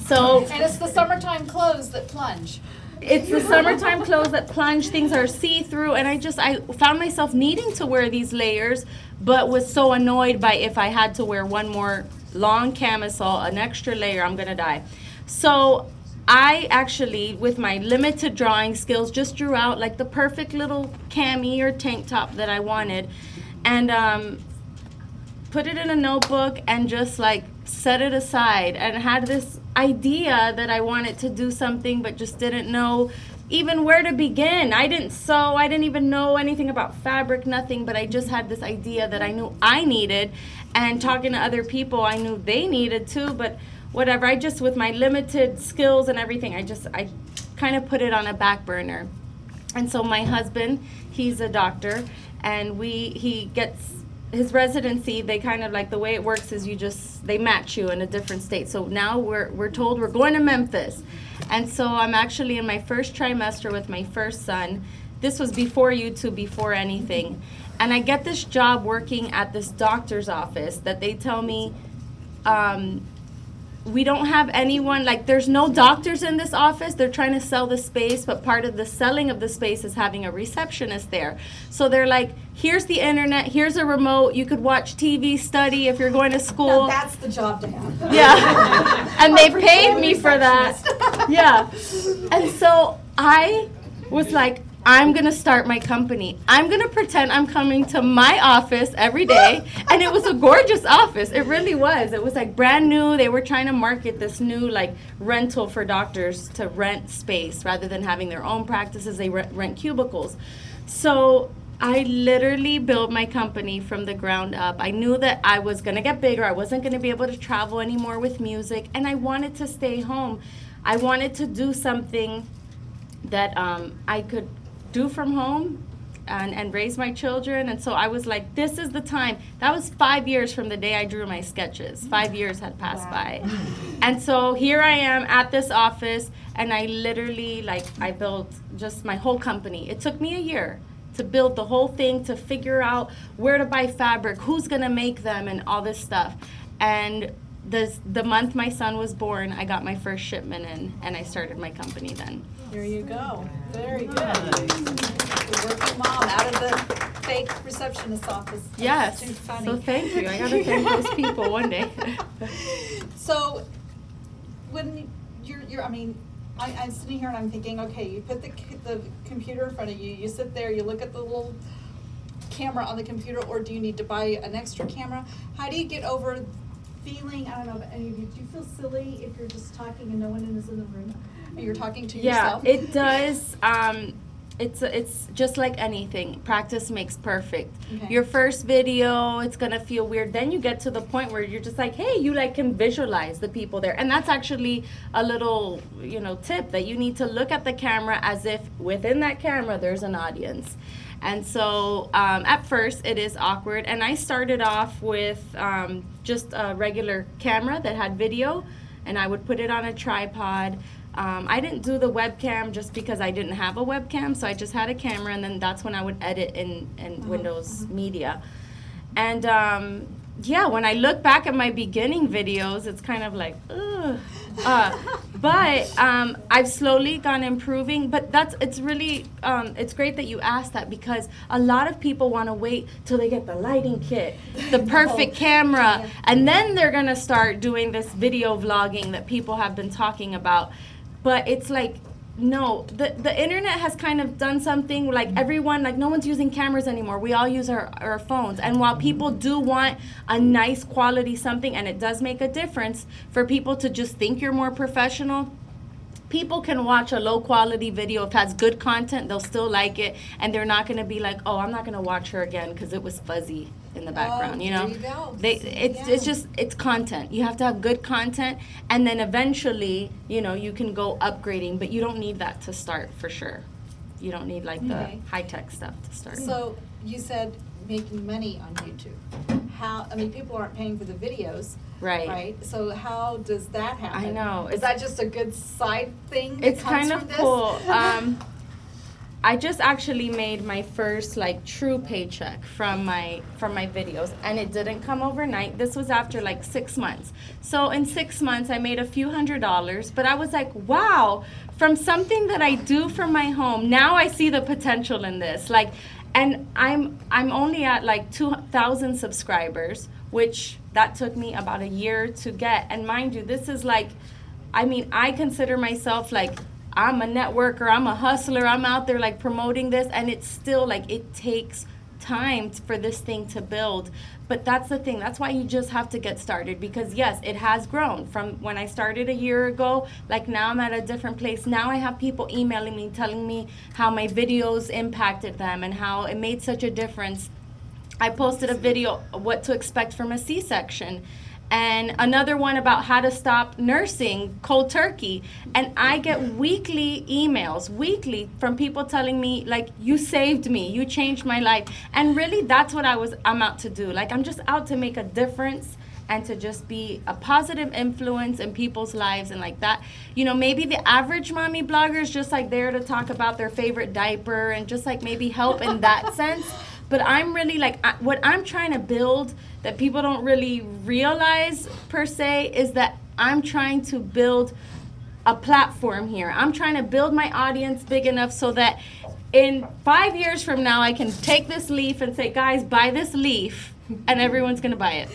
Speaker 3: So
Speaker 4: And it's the summertime clothes that plunge.
Speaker 3: it's the summertime clothes that plunge. Things are see-through, and I found myself needing to wear these layers, but was so annoyed by if I had to wear one more long camisole, an extra layer, I'm gonna die. So I actually, with my limited drawing skills, just drew out like the perfect little cami or tank top that I wanted. And put it in a notebook and just like set it aside, and had this idea that I wanted to do something but just didn't know even where to begin. I didn't sew, I didn't even know anything about fabric, nothing, but I just had this idea that I knew I needed, and talking to other people I knew they needed too, but whatever, I just, with my limited skills and everything, I kind of put it on a back burner. And so my husband, he's a doctor, and he gets his residency. They kind of, like, the way it works is they match you in a different state. So now we're told we're going to Memphis. And so I'm actually in my first trimester with my first son. This was before YouTube, before anything. And I get this job working at this doctor's office that they tell me, we don't have anyone, like, there's no doctors in this office. They're trying to sell the space, but part of the selling of the space is having a receptionist there. So they're like, here's the internet, here's a remote, you could watch TV, study if you're going to school.
Speaker 4: Now that's the job to have.
Speaker 3: Yeah. And they paid me for that. Yeah. And so I was like, I'm going to start my company. I'm going to pretend I'm coming to my office every day. And it was a gorgeous office. It really was. It was like brand new. They were trying to market this new like rental for doctors to rent space rather than having their own practices. They rent cubicles. So I literally built my company from the ground up. I knew that I was going to get bigger. I wasn't going to be able to travel anymore with music. And I wanted to stay home. I wanted to do something that I could do from home and raise my children. And so I was like, this is the time. That was 5 years from the day I drew my sketches. 5 years had passed by. And so here I am at this office, and I literally, like, I built just my whole company. It took me a year to build the whole thing, to figure out where to buy fabric, who's gonna make them, and all this stuff. And the month my son was born, I got my first shipment in, and I started my company then.
Speaker 4: There you go. Very good. The working mom out of the fake receptionist office. That's
Speaker 3: Yes.
Speaker 4: too funny.
Speaker 3: So thank you. I gotta thank those people one day.
Speaker 4: So when you're I mean, I'm sitting here and I'm thinking, okay, you put the computer in front of you, you sit there, you look at the little camera on the computer, or do you need to buy an extra camera? How do you get over feeling, I don't know, any of you, do you feel silly if you're just talking and no one is in the room and you're talking to yourself?
Speaker 3: Yeah, it does. It's just like anything. Practice makes perfect.
Speaker 4: Okay.
Speaker 3: Your first video, it's gonna feel weird. Then you get to the point where you're just like, hey, you like can visualize the people there. And that's actually a little, tip that you need to look at the camera as if within that camera there's an audience. And so at first it is awkward. And I started off with just a regular camera that had video, and I would put it on a tripod. I didn't do the webcam just because I didn't have a webcam, so I just had a camera, and then that's when I would edit in Windows Media. And yeah, when I look back at my beginning videos, it's kind of like, ugh. But I've slowly gone improving. But it's really, it's great that you asked that, because a lot of people want to wait till they get the lighting kit, the perfect camera, and then they're going to start doing this video vlogging that people have been talking about. But it's like, no, the internet has kind of done something like everyone, like no one's using cameras anymore. We all use our phones. And while people do want a nice quality something, and it does make a difference for people to just think you're more professional, people can watch a low quality video. If it has good content, they'll still like it. And they're not going to be like, oh, I'm not going to watch her again because it was fuzzy in the background,
Speaker 4: There you go.
Speaker 3: It's content. You have to have good content, and then eventually, you can go upgrading, but you don't need that to start, for sure. You don't need like the high-tech stuff to start.
Speaker 4: So you said making money on YouTube. People aren't paying for the videos, right? So how does that happen?
Speaker 3: I know.
Speaker 4: Is that just a good side thing that
Speaker 3: It's
Speaker 4: comes
Speaker 3: kind of
Speaker 4: from this?
Speaker 3: cool. I just actually made my first like true paycheck from my videos, and it didn't come overnight. This was after like 6 months. So in 6 months I made a few $100s, but I was like, wow, from something that I do from my home, now I see the potential in this. Like, and I'm only at like 2,000 subscribers, which that took me about a year to get. And mind you, this is like, I consider myself like, I'm a networker, I'm a hustler, I'm out there like promoting this, and it's still like, it takes
Speaker 8: time for this thing to build. But that's the thing. That's why you just have to get started, because yes, it has grown from when I started a year ago. Like now I'm at a different place. Now I have people emailing me, telling me how my videos impacted them and how it made such a difference. I posted a video, what to expect from a C-section, and another one about how to stop nursing cold turkey. And I get weekly emails, from people telling me, like, you saved me, you changed my life. And really, that's what I'm out to do. Like, I'm just out to make a difference and to just be a positive influence in people's lives. And like that, you know, maybe the average mommy blogger is just like there to talk about their favorite diaper and just like maybe help in that sense. But I'm really like, what I'm trying to build that people don't really realize per se is that I'm trying to build a platform here. I'm trying to build my audience big enough so that in 5 years from now, I can take this leaf and say, guys, buy this leaf, and everyone's gonna buy it.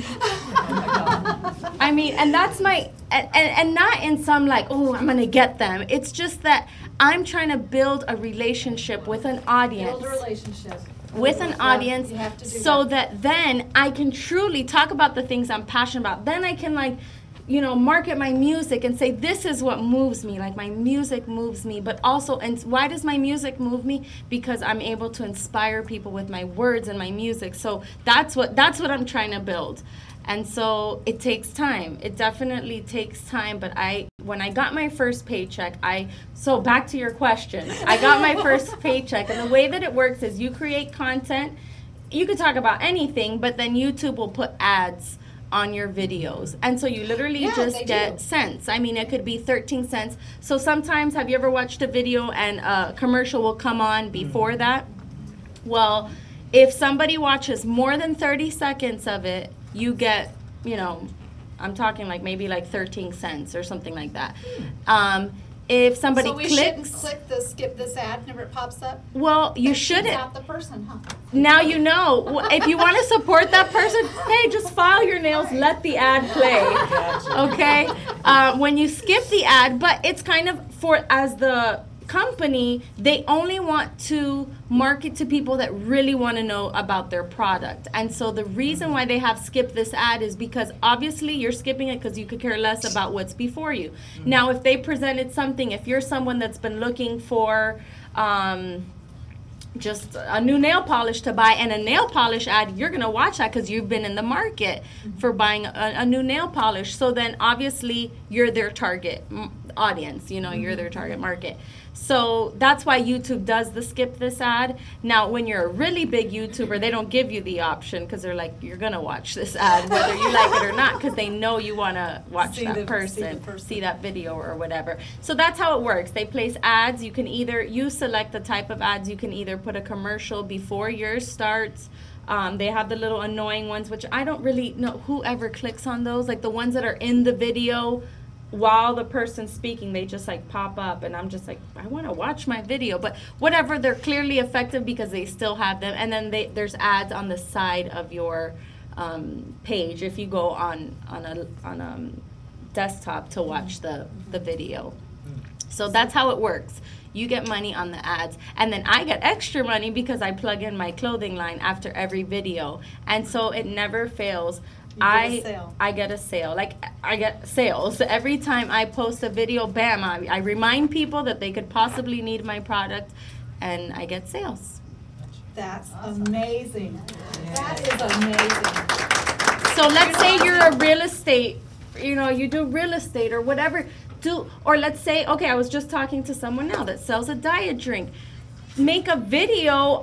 Speaker 8: I mean, and that's my, and not in some like, oh, I'm gonna get them. It's just that I'm trying to build a relationship with an audience.
Speaker 4: Build a relationship.
Speaker 8: With an audience,
Speaker 4: You have to do
Speaker 8: so that then I can truly talk about the things I'm passionate about. Then I can, like, you know, market my music and say, this is what moves me. Like, my music moves me. But also, and why does my music move me? Because I'm able to inspire people with my words and my music. So that's what I'm trying to build. And so it takes time. It definitely takes time. But when I got my first paycheck, so back to your question, I got my first paycheck. And the way that it works is you create content. You could talk about anything, but then YouTube will put ads on your videos. And so you literally just get cents. I mean, it could be 13 cents. So sometimes, have you ever watched a video and a commercial will come on before that? Well, if somebody watches more than 30 seconds of it, you get, you know, I'm talking like maybe like 13 cents or something like that. If somebody
Speaker 4: so we
Speaker 8: clicks,
Speaker 4: shouldn't click the skip this ad whenever it pops up?
Speaker 8: well, you
Speaker 4: That keeps
Speaker 8: shouldn't.
Speaker 4: out the person, huh?
Speaker 8: Now you know. If you want to support that person, hey, just file your nails, let the ad play. Okay? When you skip the ad, but it's kind of as the company, they only want to market to people that really want to know about their product. And so the reason why they have skipped this ad is because obviously you're skipping it because you could care less about what's before you. Now, if they presented something, if you're someone that's been looking for just a new nail polish to buy and a nail polish ad, you're going to watch that because you've been in the market for buying a new nail polish. So then obviously you're their target audience, you know, you're their target market. So that's why YouTube does the skip this ad. Now, when you're a really big YouTuber, they don't give you the option because they're like, you're going to watch this ad whether you like it or not, because they know you want to watch that person, see that video or whatever. So that's how it works. They place ads. You can you select the type of ads. You can either put a commercial before yours starts. They have the little annoying ones, which I don't really know whoever clicks on those, like the ones that are in the video while the person's speaking, they just like pop up, and I'm just like, I want to watch my video. But whatever, they're clearly effective because they still have them. And then there's ads on the side of your page if you go on a desktop to watch the video. So that's how it works. You get money on the ads, and then I get extra money because I plug in my clothing line after every video, and so it never fails. I get a sale. Like, I get sales. Every time I post a video, bam, I remind people that they could possibly need my product, and I get sales.
Speaker 4: That's amazing. That is amazing.
Speaker 8: So let's say you're a real estate, you know, you do real estate or whatever. Or let's say, okay, I was just talking to someone now that sells a diet drink. Make a video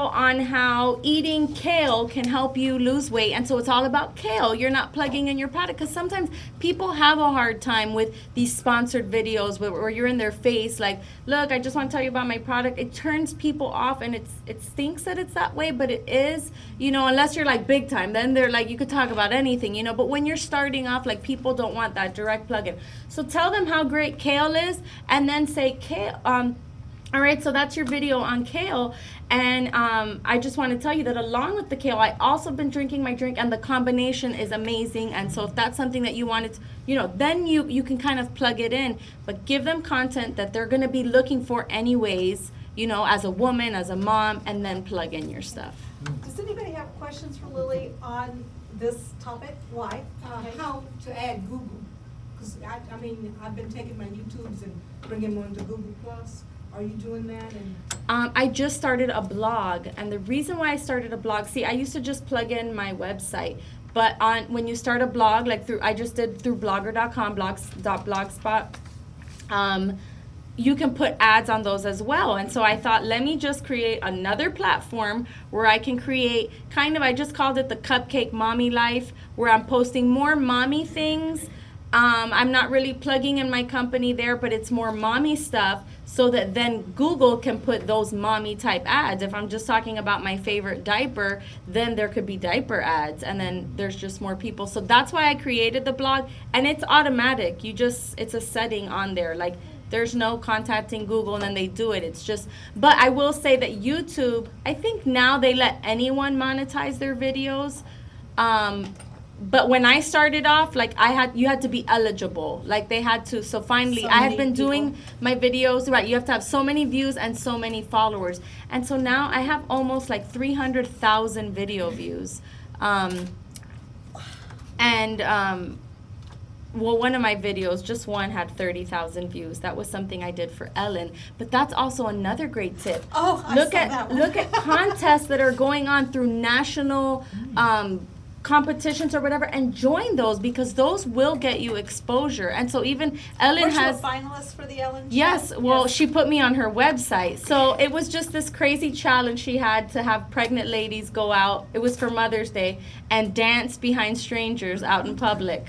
Speaker 8: on how eating kale can help you lose weight. And so it's all about kale. You're not plugging in your product, because sometimes people have a hard time with these sponsored videos where you're in their face like, look, I just want to tell you about my product. It turns people off, and it stinks that it's that way, but it is, you know, unless you're like big time, then they're like, you could talk about anything, you know. But when you're starting off, like, people don't want that direct plug-in. So tell them how great kale is, and then say, kale, all right, so that's your video on kale, and I just want to tell you that along with the kale, I also been drinking my drink, and the combination is amazing. And so if that's something that you wanted to, you know, then you can kind of plug it in, but give them content that they're going to be looking for anyways, you know, as a woman, as a mom, and then plug in your stuff.
Speaker 4: Does anybody have questions for Lily on this topic? Why?
Speaker 9: How to add Google? Because I mean, I've been taking my YouTubes and bringing them onto Google Plus. Are you doing that? And
Speaker 8: I just started a blog, and the reason why I started a blog, see, I used to just plug in my website, but when you start a blog, like I just did through blogger.com, blogs.blogspot, you can put ads on those as well. And so I thought, let me just create another platform where I can create I just called it the Cupcake Mommy Life, where I'm posting more mommy things. I'm not really plugging in my company there, but it's more mommy stuff, so that then Google can put those mommy type ads. If I'm just talking about my favorite diaper, then there could be diaper ads, and then there's just more people. So that's why I created the blog, and it's automatic. It's a setting on there. Like, there's no contacting Google and then they do it. It's just, but I will say that YouTube, I think now they let anyone monetize their videos. But when I started off, like you had to be eligible. Like they had to, so finally I have been doing my videos, right, you have to have so many views and so many followers. And so now I have almost like 300,000 video views. Well, one of my videos, just one, had 30,000 views. That was something I did for Ellen. But that's also another great tip.
Speaker 4: Oh, I saw that one.
Speaker 8: Look at contests that are going on through national competitions or whatever, and join those, because those will get you exposure. And so even Ellen has
Speaker 4: finalists for the Ellen show?
Speaker 8: Yes, well, she put me on her website. So it was just this crazy challenge she had to have pregnant ladies go out. It was for Mother's Day, and dance behind strangers out in public.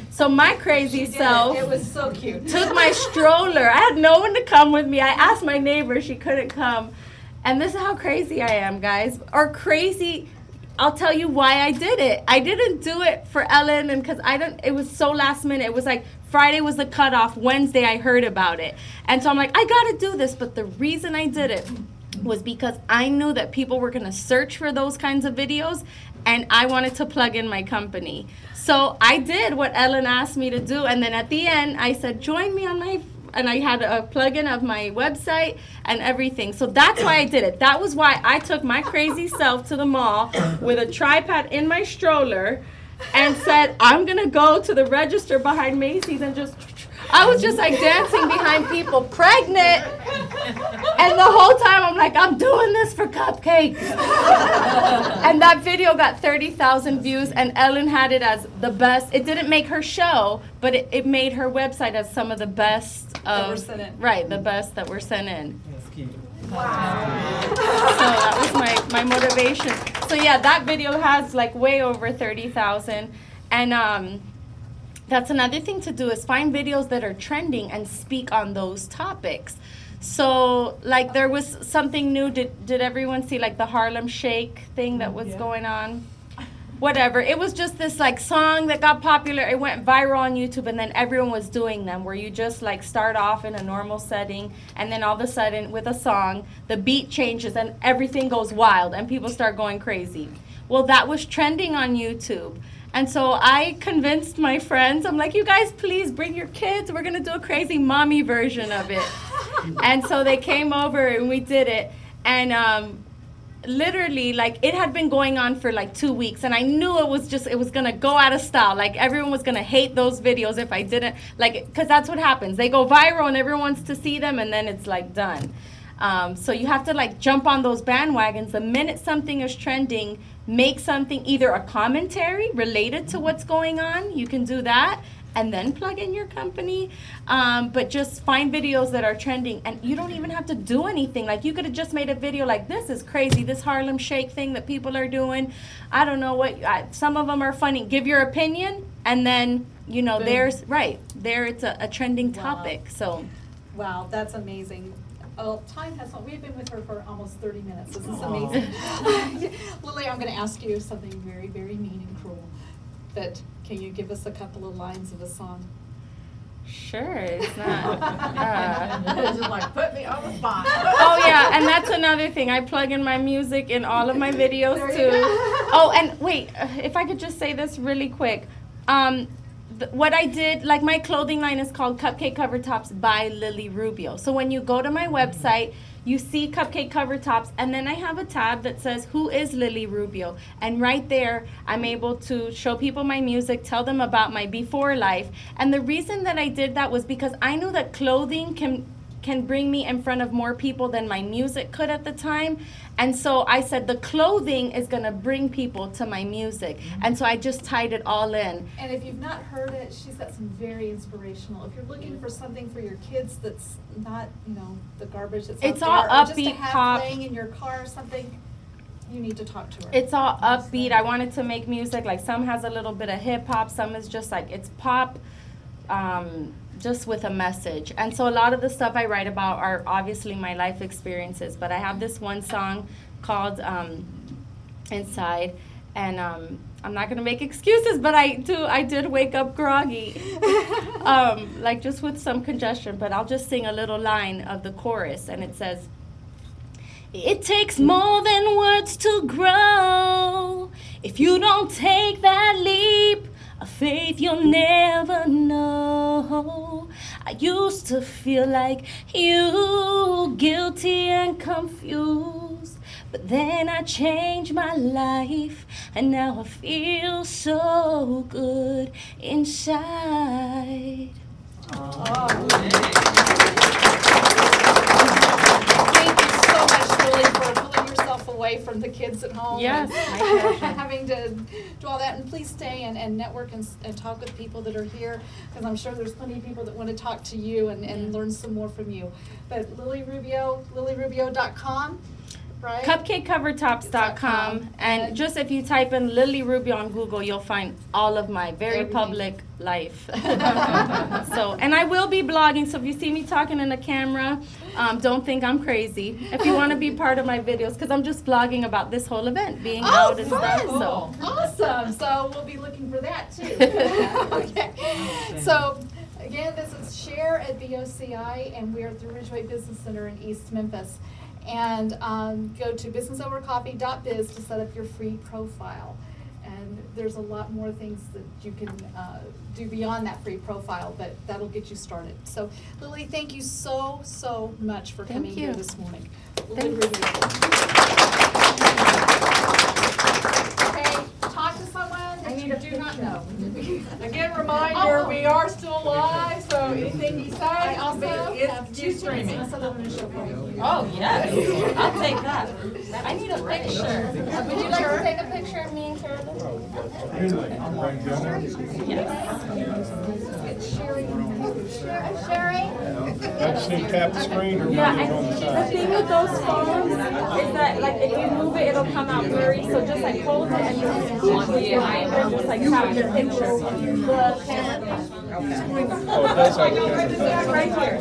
Speaker 8: So my crazy self
Speaker 4: It was so cute.
Speaker 8: took my stroller. I had no one to come with me. I asked my neighbor, she couldn't come. And this is how crazy I am, guys. Or crazy, I'll tell you why I did it. I didn't do it for Ellen, and because it was so last minute. It was like Friday was the cutoff, Wednesday I heard about it. And so I'm like, I gotta do this. But the reason I did it was because I knew that people were gonna search for those kinds of videos, and I wanted to plug in my company. So I did what Ellen asked me to do, and then at the end I said, join me on my, and I had a plug-in of my website and everything. So that's why I did it. That was why I took my crazy self to the mall with a tripod in my stroller and said, I'm gonna go to the register behind Macy's and just, I was just like dancing behind people, pregnant, and the whole time I'm like, I'm doing this for cupcakes. And that video got 30,000 views, and Ellen had it as the best. It didn't make her show, but it made her website as some of the best
Speaker 4: That were sent in.
Speaker 8: Right, the best that were sent in.
Speaker 9: that's cute.
Speaker 4: Wow.
Speaker 8: So that was my motivation. So yeah, that video has like way over 30,000, and that's another thing to do, is find videos that are trending and speak on those topics. So like there was something new. Did everyone see like the Harlem Shake thing that was going on? Whatever. It was just this like song that got popular. It went viral on YouTube, and then everyone was doing them, where you just like start off in a normal setting, and then all of a sudden with a song, the beat changes and everything goes wild and people start going crazy. Well, that was trending on YouTube. And so I convinced my friends, I'm like, you guys please bring your kids. We're gonna do a crazy mommy version of it. And so they came over and we did it. And literally, like, it had been going on for like 2 weeks, and I knew it was gonna go out of style. Like, everyone was gonna hate those videos if I didn't, like, because that's what happens. They go viral and everyone wants to see them, and then it's like done. So you have to like jump on those bandwagons. The minute something is trending, make something, either a commentary related to what's going on, you can do that, and then plug in your company. But just find videos that are trending, and you don't even have to do anything. Like, you could have just made a video like, this is crazy, this Harlem Shake thing that people are doing. I don't know what, some of them are funny. Give your opinion, and then, you know, there's, right, there it's a trending topic, so.
Speaker 4: Wow, that's amazing. Oh, time has, we've been with her for almost 30 minutes. This is amazing. Lily, I'm going to ask you something very, very mean and cruel. But can you give us a couple of lines of a song?
Speaker 8: Sure, it's not.
Speaker 1: It's just like, put me on the spot.
Speaker 8: Oh yeah, and that's another thing. I plug in my music in all of my videos too. Oh, and wait, if I could just say this really quick. what I did, like my clothing line is called Cupcake Cover Tops by Lily Rubio. So when you go to my website, you see Cupcake Cover Tops, and then I have a tab that says, who is Lily Rubio? And right there, I'm able to show people my music, tell them about my before life. And the reason that I did that was because I knew that clothing can bring me in front of more people than my music could at the time. And so I said the clothing is gonna bring people to my music. And so I just tied it all in.
Speaker 4: And if you've not heard it, she's got some very inspirational. If you're looking for something for your kids that's not, you know, the garbage that's
Speaker 8: It's
Speaker 4: out
Speaker 8: all
Speaker 4: there, or just to
Speaker 8: upbeat
Speaker 4: have
Speaker 8: pop.
Speaker 4: playing in your car or something, you need to talk to her.
Speaker 8: It's all upbeat. I wanted to make music, like some has a little bit of hip hop, some is just like, it's pop, just with a message. And so a lot of the stuff I write about are obviously my life experiences, but I have this one song called Inside, and I'm not gonna make excuses, but I did wake up groggy, like just with some congestion, but I'll just sing a little line of the chorus, and it says, it takes more than words to grow. If you don't take that leap of faith, you'll never know. I used to feel like you, guilty and confused, but then I changed my life, and now I feel so good inside.
Speaker 4: Thank you so much, Lily, for pulling yourself away from the kids at home.
Speaker 8: Yes,
Speaker 4: and
Speaker 8: my pleasure.
Speaker 4: having to do all that. And please stay and network and talk with people that are here, because I'm sure there's plenty of people that want to talk to you and learn some more from you. But Lily Rubio, lilyrubio.com. Right?
Speaker 8: CupcakeCoverTops.com, and just if you type in Lily Rubio on Google, you'll find all of my very public life. So, and I will be blogging, so if you see me talking in the camera, don't think I'm crazy. If you want to be part of my videos, because I'm just vlogging about this whole event, being out and stuff. So.
Speaker 4: Awesome. So we'll be looking for that too. Okay. So again, this is Share at BOCI, and we're at the Ridgeway Business Center in East Memphis. And go to businessovercoffee.biz to set up your free profile. And there's a lot more things that you can do beyond that free profile, but that'll get you started. So Lily, thank you so, so much for coming here this morning. Okay, talk to someone that you do not know.
Speaker 1: Again, reminder, we are still live, so anything you say,
Speaker 4: I also
Speaker 1: it's
Speaker 4: have
Speaker 1: you
Speaker 4: 2
Speaker 1: streaming.
Speaker 4: tickets to the
Speaker 8: Oh, yes. I'll take that. I need a picture.
Speaker 3: Would you like to take a picture of me and Carolyn? Sherry?
Speaker 6: Let's see, tap the screen or
Speaker 8: Yeah,
Speaker 6: maybe on the
Speaker 8: the
Speaker 6: side.
Speaker 8: thing with those phones is that, like, if you move it, it'll come out blurry. So just like hold it and just scoot with your finger, just like tap your picture. The camera.
Speaker 6: Oh, it does have a camera.
Speaker 8: Right here.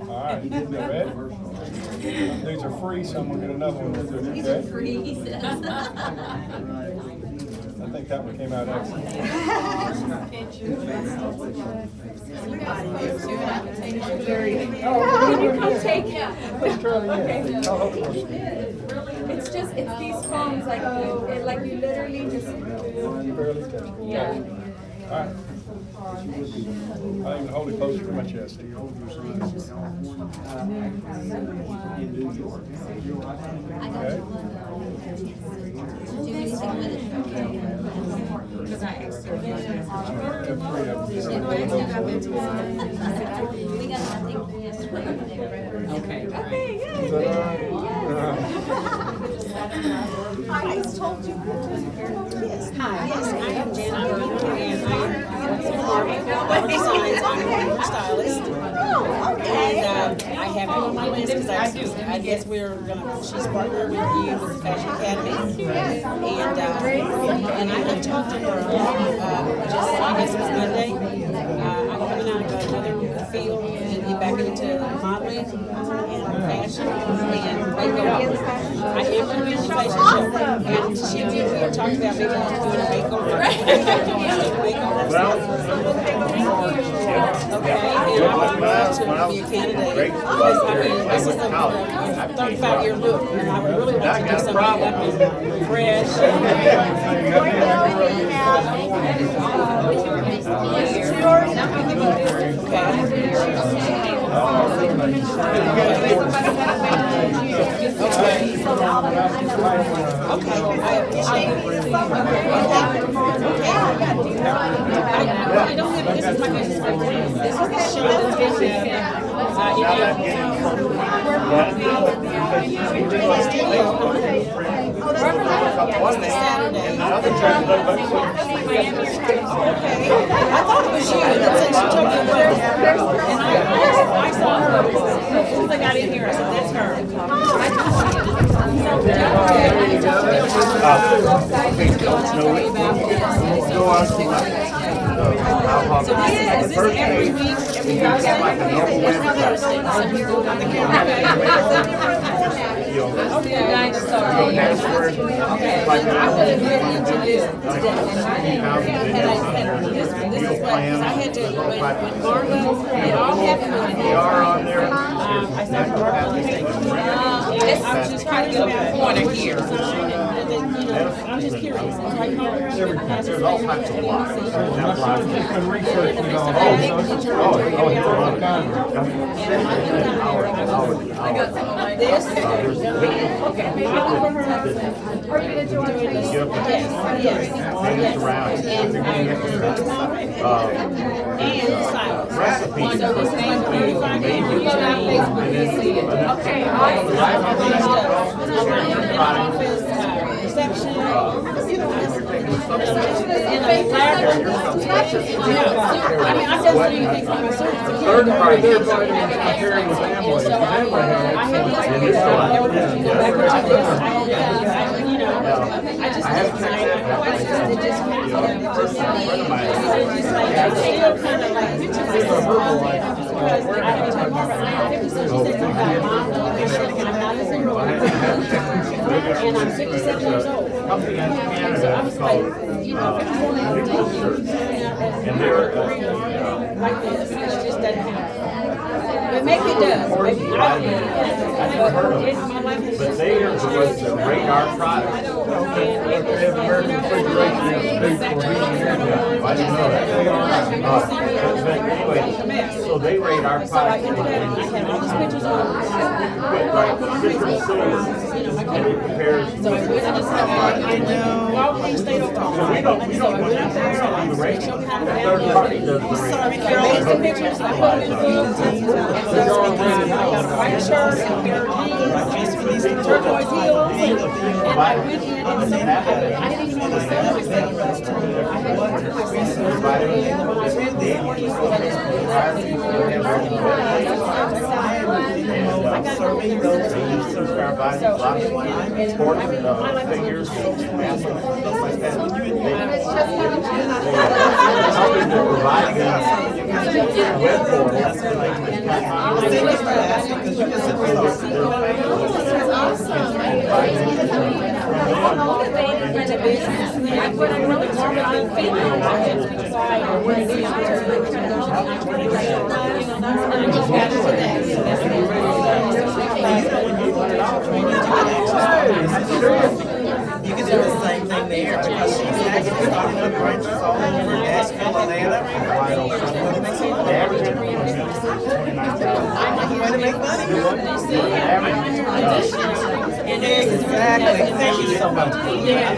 Speaker 6: All right, you ready? These are free, so I'm gonna get another one. These are free, he says. I think that one came out excellent.
Speaker 8: Take it.
Speaker 6: Let's try it again.
Speaker 8: It's just, it's these phones, like, like you literally just.
Speaker 6: Barely touch.
Speaker 8: Yeah.
Speaker 6: All right. I even hold it closer to my chest. So you hold your sleeve. Okay.
Speaker 4: I just told you.
Speaker 10: Hi, yes, I am Janet Burton, and I am designs. I'm a hairstylist.
Speaker 4: Oh, okay.
Speaker 10: And I have it on my list because I guess we're gonna. She's partnered with you with the Fashion Academy, and I have talked to her. Just I guess it was Monday. I'm coming out of another field and get back into modeling and fashion and makeover. I am going to be in the fashion show, and we were talking about maybe doing a makeover. Okay, and I'm going to to be a candidate.
Speaker 6: Great.
Speaker 10: Because, I mean, this is a 35-year look, and I would really like to do something up and fresh. Okay, I appreciate it. I don't have, this is my business right here. This is Shonda's business. Saturday. I thought it was you that said she took the way. And I saw her. As soon as I got in here, I said, that's her. So this is every week, every Thursday. Okay, guys, sorry. Okay, I would have been into this today. This is what, because I had to, when Margo, it all happened with me. I started working on things. I was just trying to get a corner here. I'm just curious. Right here,
Speaker 6: There's all types of blocks.
Speaker 10: This.
Speaker 6: Okay.
Speaker 10: Are you going to join me? Yes. And silence.
Speaker 6: Recipes.
Speaker 10: Okay. Reception. I mean, I said so many things about my service.
Speaker 6: Third party. They're comparing with Amway.
Speaker 10: I had to and I'm 57 years old. So I was like, you know, and they're like this. It just doesn't happen. But maybe it does. Maybe I
Speaker 6: but they are the ones that rate our products. They have American refrigeration institute for heating and air. I didn't know that. But anyway, so they rate our products.
Speaker 10: I had all these pictures on.
Speaker 6: Different stores. And it compares.
Speaker 10: So I went and just Walgreens stayed on top. So I went up there and I showed how to
Speaker 6: Third party does the rating.
Speaker 10: I made some pictures, I put them in the book. I got a white shirt and a pair of jeans, turquoise heels, and I went in and so I didn't even know the service that was. I had to work myself. And when I read the warning, I just put it out. I got surveyed those. So
Speaker 6: sports figures, stuff like that. They're providing us web portals.
Speaker 10: What I'm really feeling, I had to decide what it is.
Speaker 11: You can do the same thing there because she's actually starting up branches all over Nashville, Atlanta. Way to make money. Exactly. Thank you so much.
Speaker 10: Yes,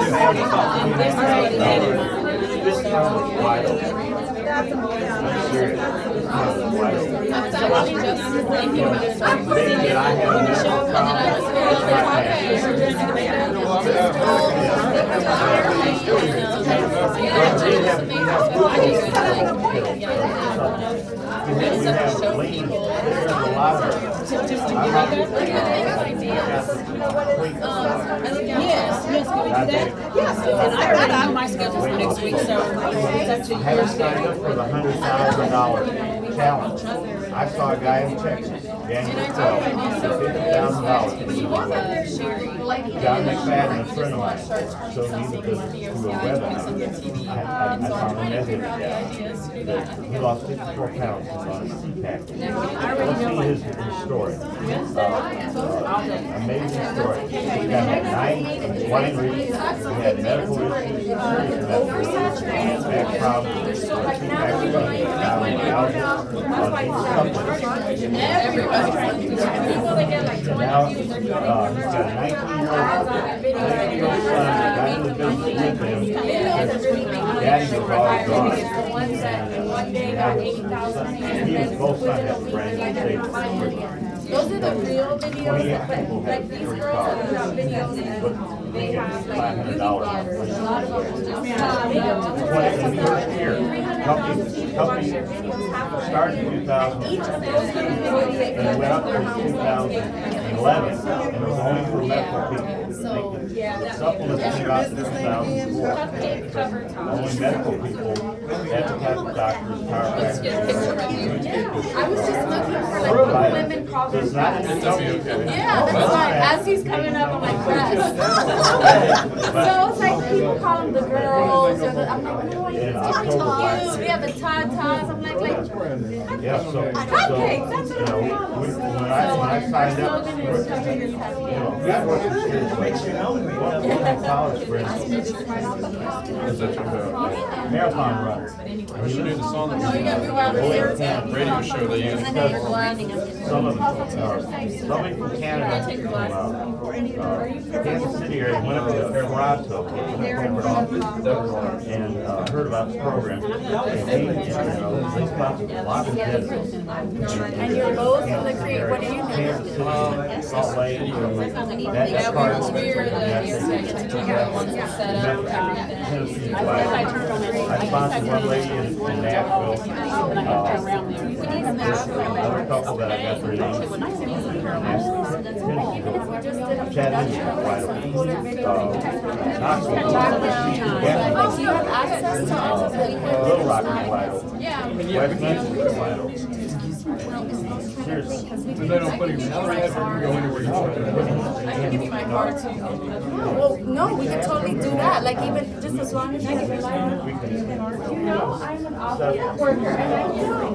Speaker 10: can we do that? Yes. And I already have my schedule for next week, so it's up to
Speaker 6: I haven't signed up for the $100,000 challenge. I saw a guy in Texas January 12th, $50,000. John McFadden, a friend of mine, showed me this through a webinar. I found a message. He lost 54 pounds on a CPAC. Let's see his story. Amazing story. He had 9 wineries. He had medical issues, serious medical issues, back problems, back now he's got a 19-year-old son that got in the business with him. Daddy was always gone. He was both sons had friends and they
Speaker 3: Those are the real videos, but like these girls that put out videos, they have like
Speaker 6: $500.
Speaker 3: a lot of them will just
Speaker 6: Company started in 2000 and went up to 2011, and it was only for medical people. Supplements came out in 2004. Only medical people, naturopathic doctors, chiropractors.
Speaker 3: I was just looking for like women problems.
Speaker 6: Yeah,
Speaker 3: that's why as he's coming up, I'm like, yes. So it's like people call them the girls, or the, I'm like, no, it's cute. We have the tatas. I'm like,
Speaker 6: yeah, so
Speaker 3: cupcakes. That's what I'm
Speaker 6: when I signed up, that wasn't serious. One of my college friends was such a marathon runner.
Speaker 5: We should do the song that radio show they use.
Speaker 6: Some of them are. Somebody from Canada, Kansas City area, went up to Toronto, the corporate office, and heard about the program. And they sponsored a lot of business.
Speaker 3: And your goals for the create, what do you know?
Speaker 6: Kansas City, Salt Lake, that's part of Tennessee. I sponsored one lady in Nashville. Another couple that I got their names. Chattanooga,
Speaker 3: Do you have access to all of them?
Speaker 6: Little Rock is wide open. West Memphis is wide open. Seriously.
Speaker 5: They don't put him in the red, or you go anywhere you want.
Speaker 2: I can give you my card too.
Speaker 3: Well, no, we could totally do that. Like even just as long as you can rely on. You know, I'm an office worker, and I don't.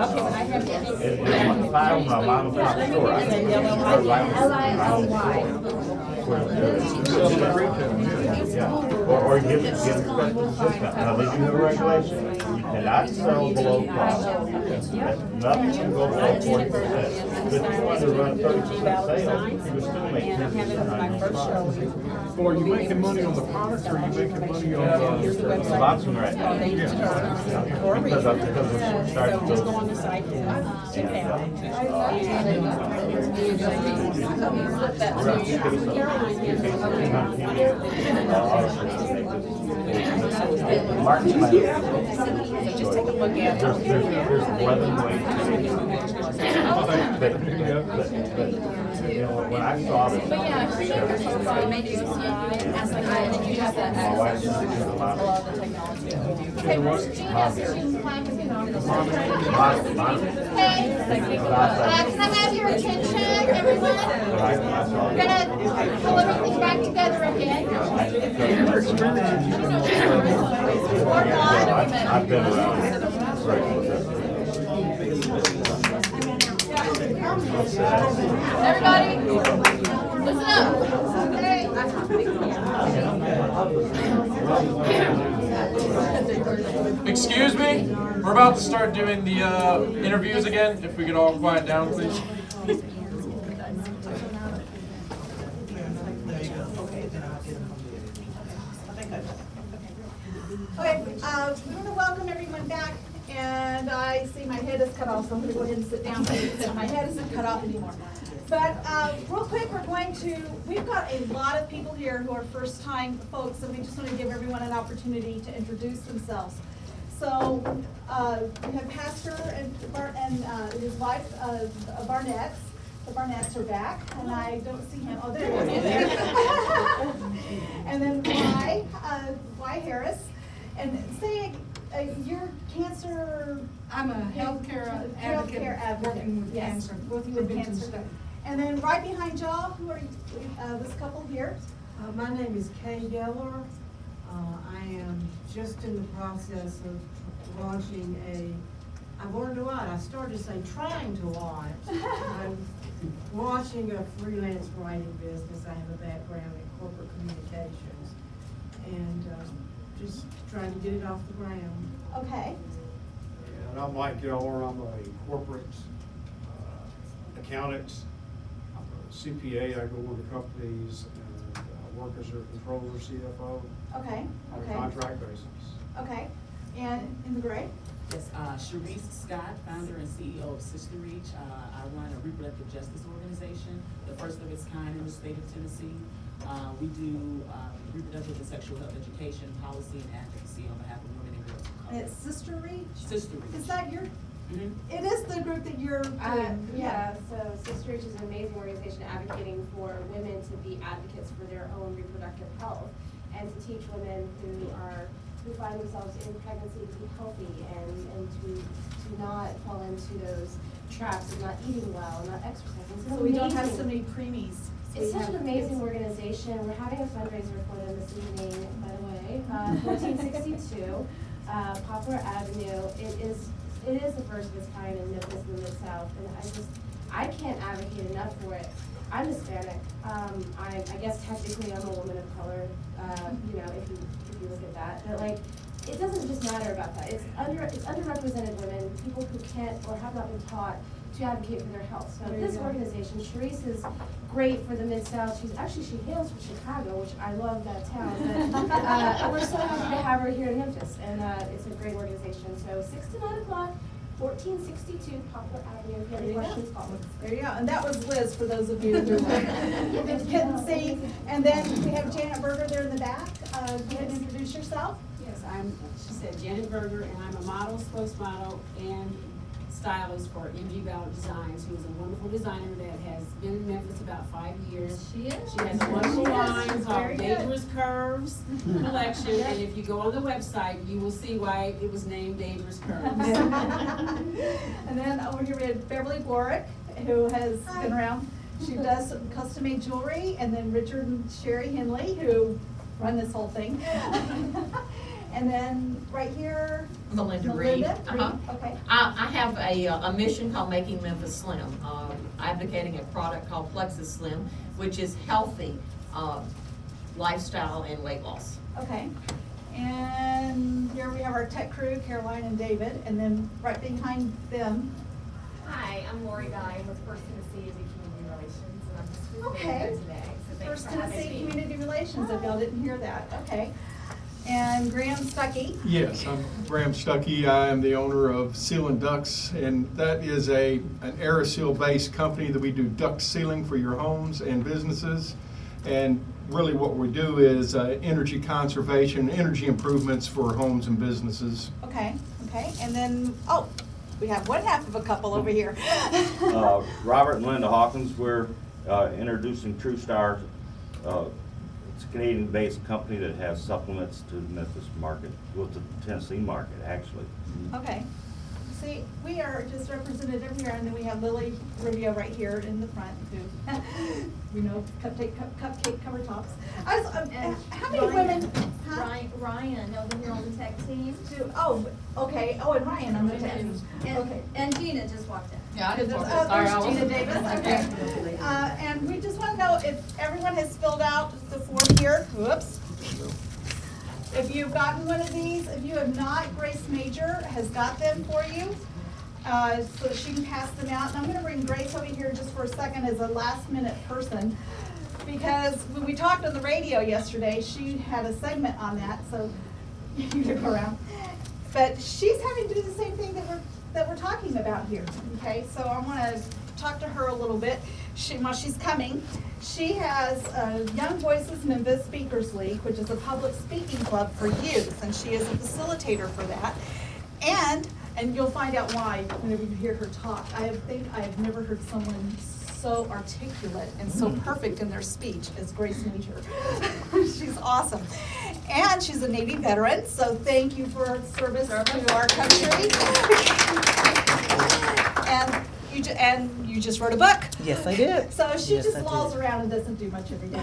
Speaker 6: If I own my mom and pop store, I can
Speaker 3: L-I-L-Y.
Speaker 6: Or give a special discount. Now, they do have a regulation. You cannot sell below cost. Nothing can go below 40%. But if you wanted to run 30% sales, you would still make 10% on your product.
Speaker 5: So are you making money on the products, or are you making money on
Speaker 6: The boxing right now. Because we started those. Martin's my just take a look at it. There's 11 ways to make it. But you know, when I saw this,
Speaker 2: But yeah, create your profile, make it easy, ask like that, and you have that access to a lot of the technology that we do.
Speaker 3: Okay, where's Gina?
Speaker 12: Hey, can I have your attention, everyone? We're gonna pull everything back together again.
Speaker 6: I've been around.
Speaker 12: Everybody, listen up.
Speaker 5: Excuse me? We're about to start doing the interviews again. If we could all quiet down, please.
Speaker 4: Okay, we want to welcome everyone back, and I see my head is cut off, so I'm going to go ahead and sit down. My head isn't cut off anymore. But real quick, we've got a lot of people here who are first-time folks, and we just want to give everyone an opportunity to introduce themselves. So we have Pastor and his wife, Barnett. The Barnetts are back, and I don't see him. Oh, there he is. And then Y Harris. And say you're cancer.
Speaker 9: I'm a healthcare advocate working with
Speaker 4: Yes,
Speaker 9: cancer.
Speaker 4: working with cancer. And then right behind y'all, who are you, this couple here?
Speaker 13: My name is Kay Geller. I am just in the process of launching I've learned a lot. I started to say trying to launch. I'm launching a freelance writing business. I have a background in corporate communications and just trying to get it off the ground.
Speaker 4: Okay.
Speaker 14: And I'm Mike Geller. I'm a corporate accountant. I'm a CPA. I go into companies and work as their controller, CFO.
Speaker 4: Okay.
Speaker 14: On
Speaker 4: Okay.
Speaker 14: a contract basis.
Speaker 4: Okay. And in the gray?
Speaker 15: Yes, Sharice Scott, founder and CEO of Sister Reach. I run a reproductive justice organization, the first of its kind in the state of Tennessee. We do reproductive and sexual health education, policy, and advocacy on behalf of women and girls of color.
Speaker 4: And it's Sister Reach?
Speaker 15: Sister Reach.
Speaker 4: Is that your?
Speaker 15: Mm-hmm.
Speaker 4: It is the group that you're doing.
Speaker 3: Yeah, so Sister Reach is an amazing organization advocating for women to be advocates for their own reproductive health and to teach women who find themselves in pregnancy to be healthy and to not fall into those traps of not eating well and not exercising.
Speaker 4: So we don't have so many preemies.
Speaker 3: It's such an amazing organization. We're having a fundraiser for them this evening, by the way, 1462 Poplar Avenue. It is the first of its kind in Memphis in the Mid-South, and I can't advocate enough for it. I'm Hispanic. I guess technically I'm a woman of color, you know, if you look at that. But like, it doesn't just matter about that. It's underrepresented women, people who can't or have not been taught to advocate for their health. So this organization, Sharice, is great for the Mid-South. She hails from Chicago, which I love that town. But we're so happy to have her here in Memphis, and it's a great organization. So 6 to 9 o'clock. 1462 Poplar Avenue. If you have any questions, call me.
Speaker 4: There you go. And that was Liz, for those of you who couldn't see. And then we have Janet Berger there in the back. Go ahead and introduce yourself.
Speaker 10: Yes, she said Janet Berger, and I'm a model, spokesmodel, and stylist for MG Ballard Designs, who is a wonderful designer that has been in Memphis about 5 years.
Speaker 2: She is.
Speaker 10: She has a wonderful line called Dangerous Curves Collection, and if you go on the website, you will see why it was named Dangerous Curves.
Speaker 4: And then over here we have Beverly Blorick, who has been around. She does custom-made jewelry, and then Richard and Sherry Henley, who run this whole thing. And then right here,
Speaker 7: Melinda Reed.
Speaker 4: Okay.
Speaker 7: I have a mission called Making Memphis Slim, advocating a product called Plexus Slim, which is healthy lifestyle and weight loss.
Speaker 4: Okay. And here we have our tech crew, Caroline and David, and then right behind them.
Speaker 2: Hi, I'm Lori Guy. I'm with First Tennessee Community Relations, and I'm just here
Speaker 4: Okay.
Speaker 2: today. So thanks
Speaker 4: First
Speaker 2: for having
Speaker 4: Tennessee
Speaker 2: me.
Speaker 4: Community Relations, if y'all didn't hear that. Okay. And Graham Stuckey.
Speaker 16: Yes, I'm Graham Stuckey. I am the owner of Seal and Ducts, and that is an Aeroseal-based company that we do duct sealing for your homes and businesses. And really what we do is energy conservation, energy improvements for homes and businesses.
Speaker 4: Okay, okay. And then, oh, we have one half of a couple over here.
Speaker 5: Robert and Linda Hawkins, we're introducing TrueStar. It's a Canadian-based company that has supplements to the Memphis market, well, to the Tennessee market, actually.
Speaker 4: Okay. See, we are just represented everywhere, and then we have Lily Rubio right here in the front, who we know cupcake cover tops. How many women? Huh?
Speaker 2: Ryan over here on the tech team.
Speaker 4: Oh, okay. Oh, and Ryan on the tech team. Okay.
Speaker 2: And Gina just walked in.
Speaker 1: Yeah, I just walked in.
Speaker 4: Sorry,
Speaker 1: I
Speaker 4: there's Gina
Speaker 1: wasn't-
Speaker 4: Davis. Okay. And we just want to know if everyone has filled out the form here. Whoops. If you've gotten one of these, if you have not, Grace Major has got them for you, so that she can pass them out. And I'm going to bring Grace over here just for a second as a last-minute person, because when we talked on the radio yesterday, she had a segment on that, so you can go around. But she's having to do the same thing that we're talking about here. Okay, so I want to talk to her a little bit. While she's coming, she has Young Voices Memphis Speakers League, which is a public speaking club for youth, and she is a facilitator for that. And you'll find out why whenever you hear her talk. I think I have never heard someone so articulate and so perfect in their speech as Grace Major. She's awesome. And she's a Navy veteran, so thank you for her service to our country. And you just wrote a book.
Speaker 11: Yes, I did.
Speaker 4: So she
Speaker 11: Yes,
Speaker 4: just
Speaker 11: I
Speaker 4: lolls
Speaker 11: did.
Speaker 4: around and doesn't do much every day.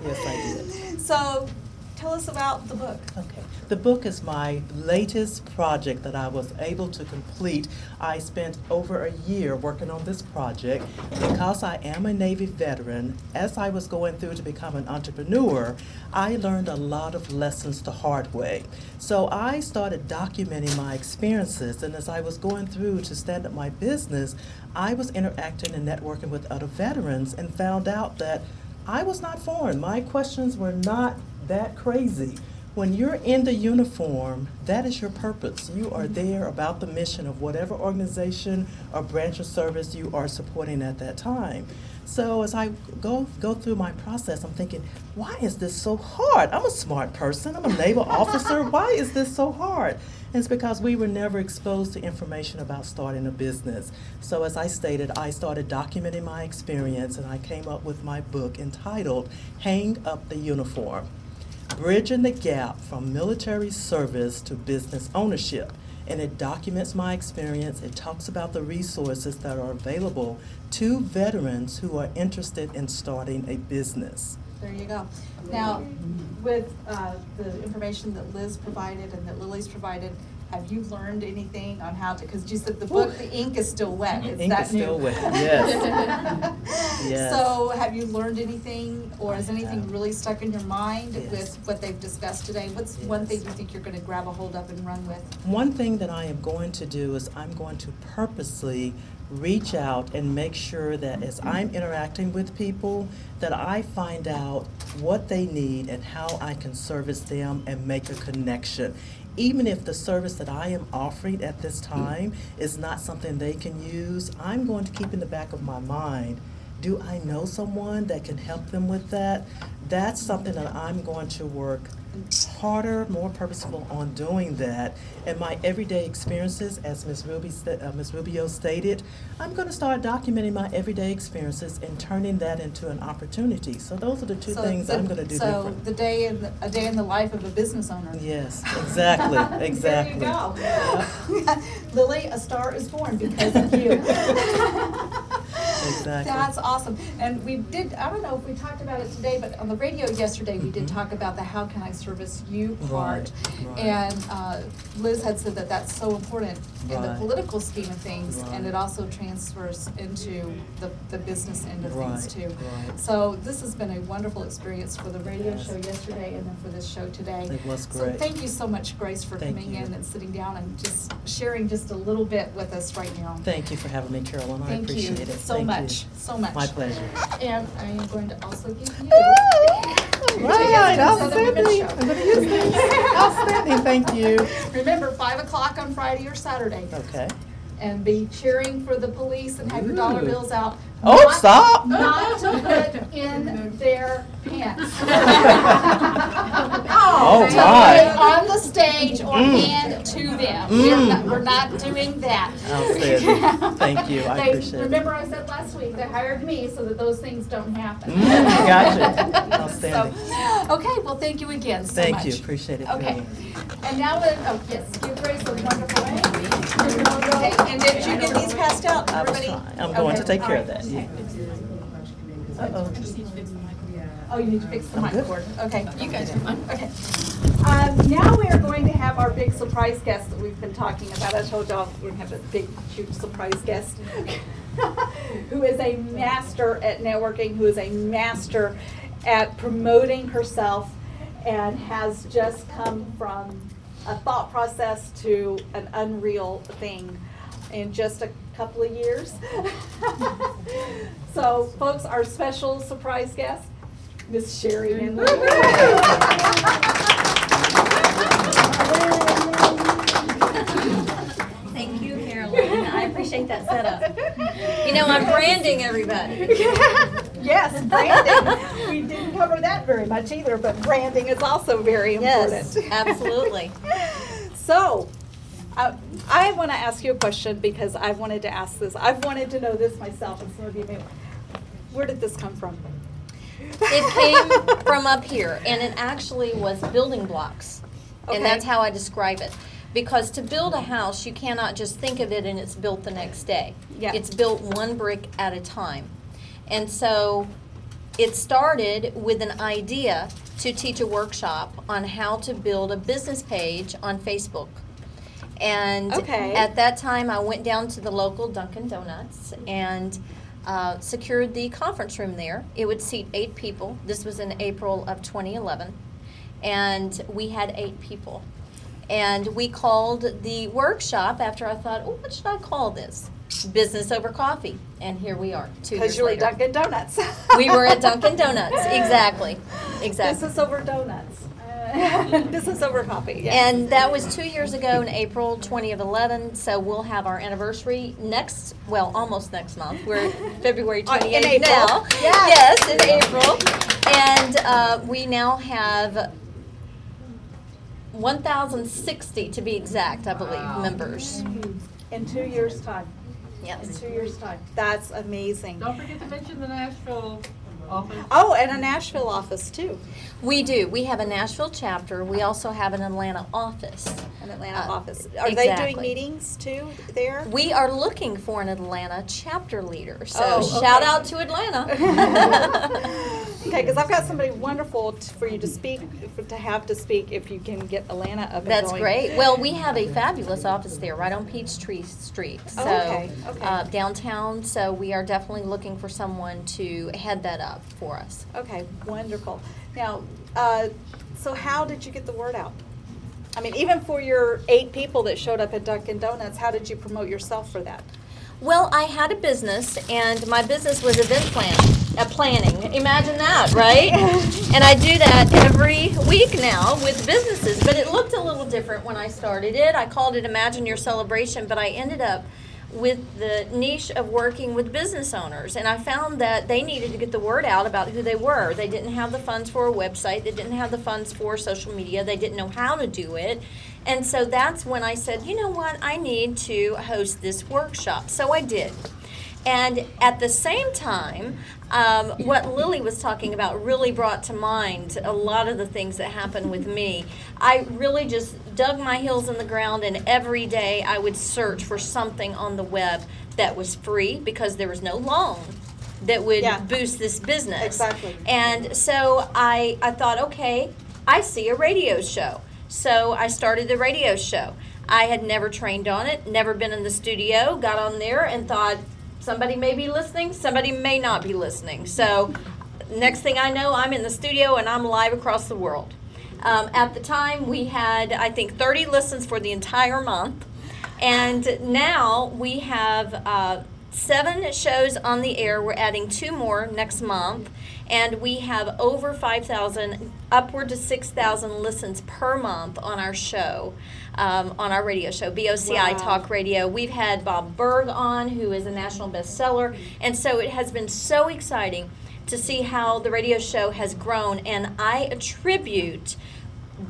Speaker 11: Yes, I did.
Speaker 4: So tell us about the book.
Speaker 11: Okay. The book is my latest project that I was able to complete. I spent over a year working on this project because I am a Navy veteran. As I was going through to become an entrepreneur, I learned a lot of lessons the hard way. So I started documenting my experiences, and as I was going through to stand up my business, I was interacting and networking with other veterans and found out that I was not foreign. My questions were not that crazy. When you're in the uniform, that is your purpose. You are there about the mission of whatever organization or branch of service you are supporting at that time. So as I go through my process, I'm thinking, why is this so hard? I'm a smart person. I'm a naval officer. Why is this so hard? And it's because we were never exposed to information about starting a business. So as I stated, I started documenting my experience, and I came up with my book entitled Hang Up the Uniform: Bridging the Gap from Military Service to Business Ownership. And it documents my experience. It talks about the resources that are available to veterans who are interested in starting a business.
Speaker 4: There you go. Now, with the information that Liz provided and that Lily's provided, have you learned anything on how to, because you said the book, the ink is still wet. It's
Speaker 11: Ink
Speaker 4: that
Speaker 11: is
Speaker 4: new.
Speaker 11: still wet, yes. Yes.
Speaker 4: So have you learned anything, or has anything really stuck in your mind
Speaker 11: Yes.
Speaker 4: with what they've discussed today? What's one thing you think you're going to grab a hold of and run with?
Speaker 11: One thing that I am going to do is I'm going to purposely reach out and make sure that as I'm interacting with people, that I find out what they need and how I can service them and make a connection. Even if the service that I am offering at this time is not something they can use, I'm going to keep in the back of my mind, do I know someone that can help them with that? That's something that I'm going to work harder, more purposeful on doing that. And my everyday experiences, as Ms. Rubio stated, I'm going to start documenting my everyday experiences and turning that into an opportunity. So those are the two things I'm going to do different.
Speaker 4: So a day in the life of a business owner.
Speaker 11: Yes, exactly, exactly.
Speaker 4: There you go. Lily, a star is born because of you.
Speaker 11: Exactly.
Speaker 4: That's awesome. And we did, I don't know if we talked about it today, but on the radio yesterday, we did talk about the how can I service you part.
Speaker 11: Right.
Speaker 4: And Liz had said that that's so important in the
Speaker 11: Right.
Speaker 4: political scheme of things,
Speaker 11: Right.
Speaker 4: and it also transfers into the business end of things
Speaker 11: Right.
Speaker 4: too.
Speaker 11: Right.
Speaker 4: So this has been a wonderful experience for the radio
Speaker 11: Yes.
Speaker 4: show yesterday and then for this show today.
Speaker 11: It was
Speaker 4: So
Speaker 11: great.
Speaker 4: thank you so much, Grace, for
Speaker 11: Thank
Speaker 4: coming
Speaker 11: you.
Speaker 4: in and sitting down and just sharing just a little bit with us right now.
Speaker 11: Thank you for having me, Carolyn. I appreciate it.
Speaker 4: So
Speaker 11: Thank
Speaker 4: much,
Speaker 11: you.
Speaker 4: so much.
Speaker 11: My pleasure.
Speaker 4: And I am going to also give you.
Speaker 11: Right,
Speaker 4: outstanding.
Speaker 11: outstanding. I'm going to use this. Outstanding, thank you.
Speaker 4: Remember, 5 o'clock on Friday or Saturday.
Speaker 11: Okay.
Speaker 4: And be cheering for the police and have your dollar
Speaker 11: Ooh.
Speaker 4: bills out.
Speaker 11: Oh,
Speaker 4: Not-
Speaker 11: stop.
Speaker 4: Not to put in their pants.
Speaker 11: Oh,
Speaker 4: To
Speaker 11: my.
Speaker 4: lay on the stage or hand to them. We're not doing that.
Speaker 11: Outstanding. Thank you. I appreciate it.
Speaker 4: Remember I said last week, they hired me so that those things don't happen.
Speaker 11: Gotcha. Outstanding.
Speaker 4: So, okay, well, thank you again so much.
Speaker 11: Thank you. Appreciate it.
Speaker 4: Okay.
Speaker 11: Carolyn.
Speaker 4: And now, yes, give Grace a wonderful hand. Okay, and did you get these passed out,
Speaker 11: I was
Speaker 4: everybody?
Speaker 11: trying. I'm going to take care of that. Yeah. Uh-oh.
Speaker 4: Oh, you need to fix the mic
Speaker 11: good.
Speaker 4: cord. Okay, you guys are fine. Okay. Now we are going to have our big surprise guest that we've been talking about. I told y'all we're going to have a big, huge surprise guest who is a master at networking, who is a master at promoting herself, and has just come from a thought process to an unreal thing in just a couple of years. So, folks, our special surprise guest, Miss Sherry Bendall.
Speaker 17: Thank you, Carolyn. I appreciate that setup. You know, I'm branding everybody.
Speaker 4: Yes, branding. We didn't cover that very much either, but branding is also very important.
Speaker 17: Yes, absolutely.
Speaker 4: So, I want to ask you a question because I wanted to ask this. I've wanted to know this myself, and some of you may. Where did this come from?
Speaker 17: It came from up here, and it actually was building blocks.
Speaker 4: Okay.
Speaker 17: And that's how I describe it. Because to build a house, you cannot just think of it and it's built the next day.
Speaker 4: Yeah.
Speaker 17: It's built one brick at a time. And so it started with an idea to teach a workshop on how to build a business page on Facebook. And
Speaker 4: Okay.
Speaker 17: at that time, I went down to the local Dunkin' Donuts and secured the conference room there. It would seat 8 people. This was in April of 2011. And we had 8 people. And we called the workshop after I thought, oh, what should I call this? Business over coffee. And here we are, 2 years
Speaker 4: Because you were at
Speaker 17: later.
Speaker 4: Dunkin' Donuts.
Speaker 17: We were at Dunkin' Donuts, exactly.
Speaker 4: Business over donuts. Business over coffee. Yeah.
Speaker 17: And that was 2 years ago in April 2011, so we'll have our anniversary next, well, almost next month. We're February 28th
Speaker 4: in April.
Speaker 17: now.
Speaker 4: Yes.
Speaker 17: Yes, in April. And we now have 1,060 to be exact, I believe, members.
Speaker 4: In 2 years' time.
Speaker 17: Yes.
Speaker 4: In 2 years' time. That's amazing.
Speaker 1: Don't forget to mention the Nashville office.
Speaker 4: Oh, and a Nashville office too.
Speaker 17: We do. We have a Nashville chapter. We also have an Atlanta office.
Speaker 4: An Atlanta office. Are they doing
Speaker 17: exactly.
Speaker 4: meetings too there?
Speaker 17: We are looking for an Atlanta chapter leader. So
Speaker 4: Oh,
Speaker 17: shout
Speaker 4: okay.
Speaker 17: out to Atlanta.
Speaker 4: Okay, because I've got somebody wonderful for you to speak, to have to speak if you can get Atlanta up and
Speaker 17: That's
Speaker 4: going.
Speaker 17: great. Well, we have a fabulous office there right on Peachtree Street. So
Speaker 4: okay.
Speaker 17: downtown. So we are definitely looking for someone to head that up for us.
Speaker 4: Okay, wonderful. Now, so how did you get the word out? I mean, even for your 8 people that showed up at Dunkin' Donuts, how did you promote yourself for that?
Speaker 17: Well, I had a business, and my business was event planning. Imagine that, right? And I do that every week now with businesses, but it looked a little different when I started it. I called it Imagine Your Celebration, but I ended up with the niche of working with business owners, and I found that they needed to get the word out about who they were. They didn't have the funds for a website. They didn't have the funds for social media. They didn't know how to do it. And so that's when I said, you know what, I need to host this workshop. So I did. And at the same time, what Lily was talking about really brought to mind a lot of the things that happened with me. I really just dug my heels in the ground, and every day I would search for something on the web that was free because there was no loan that would boost this business.
Speaker 4: Exactly.
Speaker 17: And so I thought, okay, I see a radio show. So I started the radio show. I had never trained on it, never been in the studio, got on there and thought, somebody may be listening, somebody may not be listening. So next thing I know, I'm in the studio and I'm live across the world. At the time, we had, I think, 30 listens for the entire month. And now we have 7 shows on the air. We're adding 2 more next month. And we have over 5,000, upward to 6,000 listens per month on our show, on our radio show, BOCI Talk Radio. We've had Bob Berg on, who is a national bestseller. And so it has been so exciting to see how the radio show has grown. And I attribute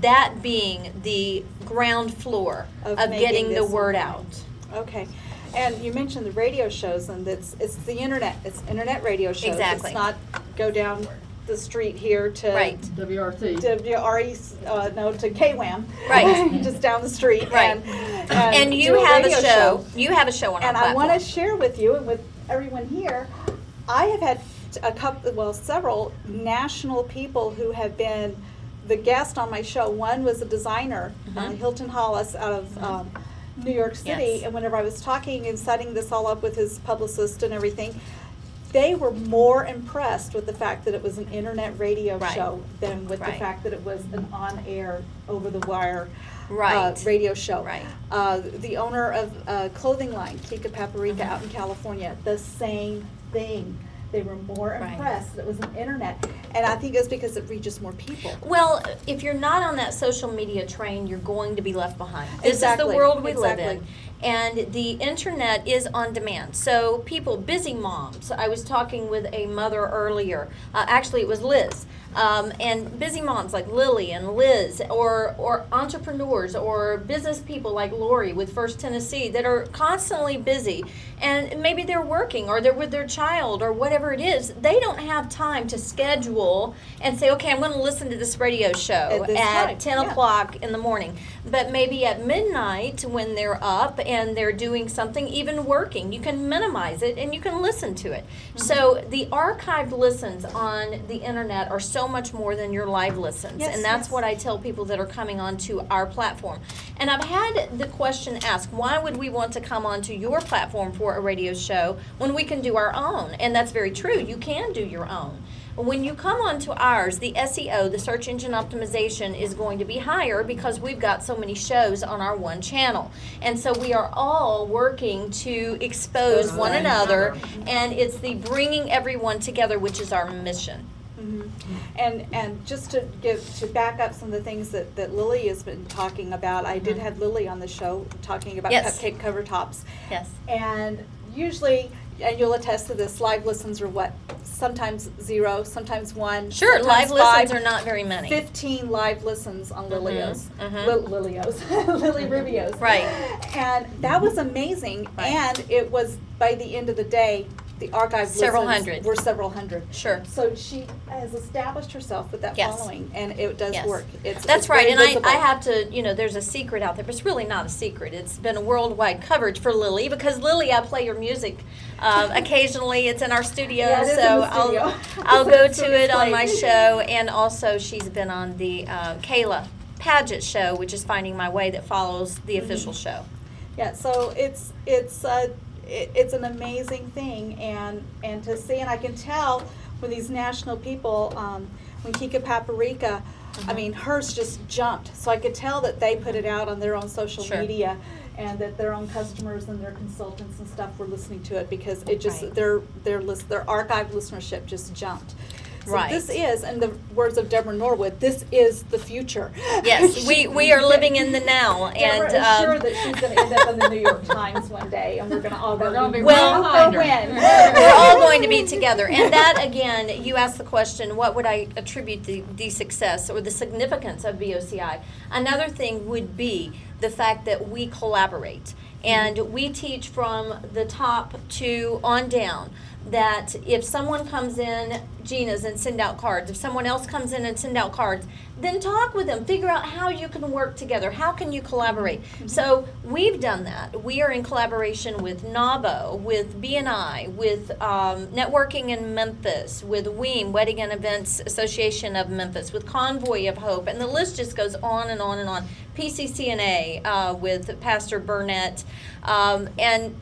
Speaker 17: that being the ground floor of getting the word out.
Speaker 4: Okay. And you mentioned the radio shows, and it's the internet. It's internet radio shows.
Speaker 17: Exactly.
Speaker 4: It's not go down the street here to
Speaker 1: WRC.
Speaker 4: No, to KWAM.
Speaker 17: Right.
Speaker 4: Just down the street.
Speaker 17: Right. And you
Speaker 4: do
Speaker 17: have a
Speaker 4: radio
Speaker 17: show. You have a show on our
Speaker 4: And
Speaker 17: platform.
Speaker 4: I want to share with you and with everyone here, I have had several national people who have been the guest on my show. One was a designer, Hilton Hollis out of New York City,
Speaker 17: Yes.
Speaker 4: and whenever I was talking and setting this all up with his publicist and everything, they were more impressed with the fact that it was an internet radio show than with the fact that it was an on-air, over-the-wire radio show.
Speaker 17: Right.
Speaker 4: The owner of a clothing line, Kika Paprika, out in California, the same thing. They were more impressed that it was an internet. And I think it's because it reaches more people.
Speaker 17: Well, if you're not on that social media train, you're going to be left behind. This is the world we live in. And the internet is on demand. So people, busy moms, I was talking with a mother earlier, actually it was Liz, and busy moms like Lily and Liz, or entrepreneurs or business people like Lori with First Tennessee that are constantly busy, and maybe they're working or they're with their child or whatever it is. They don't have time to schedule and say, okay, I'm going to listen to this radio show at 10 o'clock in the morning. But maybe at midnight when they're up and they're doing something, even working, you can minimize it and you can listen to it. So the archived listens on the internet are so much more than your live listens. And that's what I tell people that are coming onto our platform. And I've had the question asked, why would we want to come onto your platform for a radio show when we can do our own? And that's very true. You can do your own. When you come onto ours, the SEO, the search engine optimization, is going to be higher because we've got so many shows on our one channel. And so we are all working to expose one another, and it's the bringing everyone together, which is our mission.
Speaker 4: And just to back up some of the things that Lily has been talking about, I did have Lily on the show talking about cupcake cover tops.
Speaker 17: Yes.
Speaker 4: And usually, and you'll attest to this, live listens are what? Sometimes 0, sometimes 1.
Speaker 17: Sure, live listens are not very many.
Speaker 4: 15 live listens on Lilios. Lily Rubio's.
Speaker 17: Right.
Speaker 4: And that was amazing. Right. And it was, by the end of the day, the archive
Speaker 17: several
Speaker 4: listens
Speaker 17: hundred.
Speaker 4: were several hundred.
Speaker 17: Sure.
Speaker 4: So she has established herself with that following, and it does work.
Speaker 17: That's right, and I have to, there's a secret out there, but it's really not a secret. It's been a worldwide coverage for Lily, because Lily, I play your music occasionally. It's in our studio, so I'll go to it on my show, and also she's been on the Kayla Paget show, which is Finding My Way, that follows the official show.
Speaker 4: Yeah, so it's an amazing thing, and to see, and I can tell when these national people, when Kika Paprika, I mean, hers just jumped. So I could tell that they put it out on their own social media, and that their own customers and their consultants and stuff were listening to it, because it just their archived listenership just jumped. So this is, in the words of Deborah Norwood, this is the future.
Speaker 17: Yes, we are living in the now, and
Speaker 4: I'm sure that she's going to end up in the New York Times one day, and we're going to all go be
Speaker 17: we're all going to be together. And that, again, you asked the question, what would I attribute the success or the significance of BOCI? Another thing would be the fact that we collaborate, and we teach from the top to on down. That if someone comes in, Gina's, and send out cards, if someone else comes in and send out cards, then talk with them, figure out how you can work together, how can you collaborate. So we've done that. We are in collaboration with NABO, with BNI, with Networking in Memphis, with WEAM, Wedding and Events Association of Memphis, with Convoy of Hope, and the list just goes on and on and on. PCCNA with Pastor Burnett, and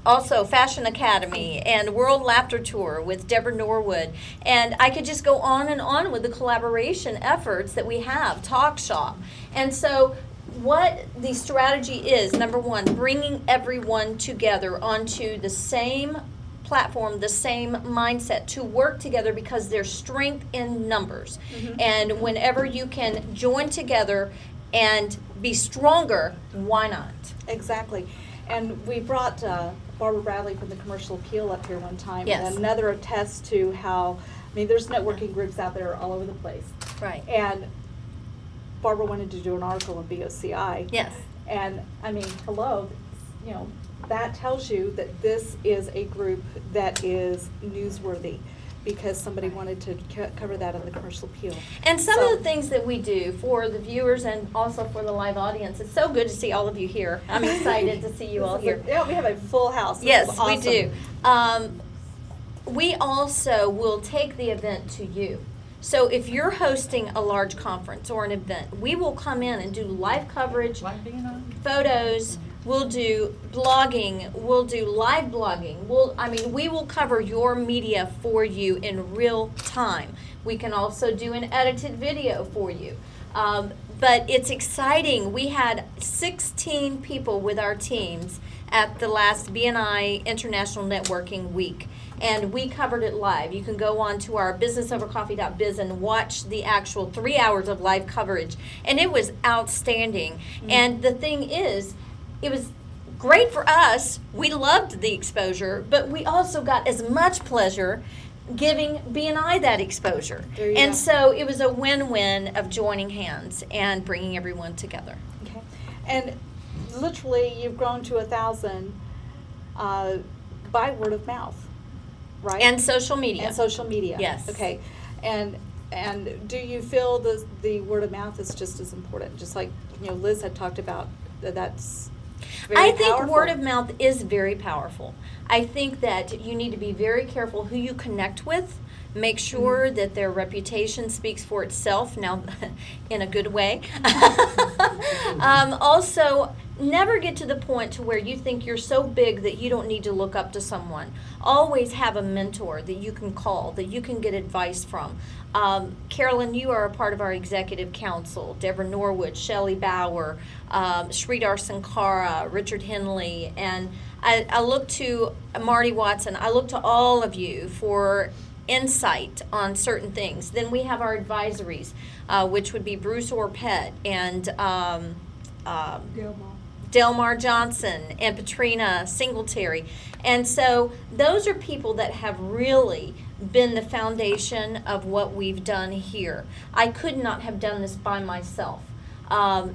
Speaker 17: also Fashion Academy, and World Laughter Tour with Deborah Norwood. And I could just go on and on with the collaboration efforts that we have, Talk Shop. And so what the strategy is, number one, bringing everyone together onto the same platform, the same mindset, to work together, because there's strength in numbers. And whenever you can join together and be stronger, why not?
Speaker 4: Exactly. And we brought Barbara Bradley from the Commercial Appeal up here one time, and another attest to how, I mean, there's networking groups out there all over the place.
Speaker 17: Right.
Speaker 4: And Barbara wanted to do an article on BOCI.
Speaker 17: Yes.
Speaker 4: And, I mean, hello, that tells you that this is a group that is newsworthy, because somebody wanted to cover that on the Commercial Appeal.
Speaker 17: And some of the things that we do for the viewers and also for the live audience, it's so good to see all of you here. I'm excited to see you all here.
Speaker 4: Yeah, we have a full house.
Speaker 17: Yes, awesome. We do. We also will take the event to you. So if you're hosting a large conference or an event, we will come in and do live coverage, photos. We'll do blogging, we'll do live blogging. We will cover your media for you in real time. We can also do an edited video for you. But it's exciting. We had 16 people with our teams at the last BNI International Networking Week, and we covered it live. You can go on to our businessovercoffee.biz and watch the actual 3 hours of live coverage, and it was outstanding. And the thing is, it was great for us. We loved the exposure, but we also got as much pleasure giving BNI that exposure.
Speaker 4: There you
Speaker 17: And
Speaker 4: go.
Speaker 17: so it was a win-win of joining hands and bringing everyone together.
Speaker 4: Okay. And literally, you've grown to 1,000 by word of mouth, right?
Speaker 17: And social media.
Speaker 4: And social media.
Speaker 17: Yes.
Speaker 4: Okay. And do you feel the word of mouth is just as important? Just like, you know, Liz had talked about, that's very
Speaker 17: I think
Speaker 4: powerful.
Speaker 17: word of mouth is very powerful. I think that you need to be very careful who you connect with. Make sure that their reputation speaks for itself, now in a good way. Also, never get to the point to where you think you're so big that you don't need to look up to someone. Always have a mentor that you can call, that you can get advice from. Carolyn, you are a part of our executive council. Deborah Norwood, Shelley Bauer, Sridhar Sankara, Richard Henley, and I look to Marty Watson. I look to all of you for insight on certain things. Then we have our advisories, which would be Bruce Orpett and Delmar Johnson and Patrina Singletary. And so those are people that have really been the foundation of what we've done here. I could not have done this by myself.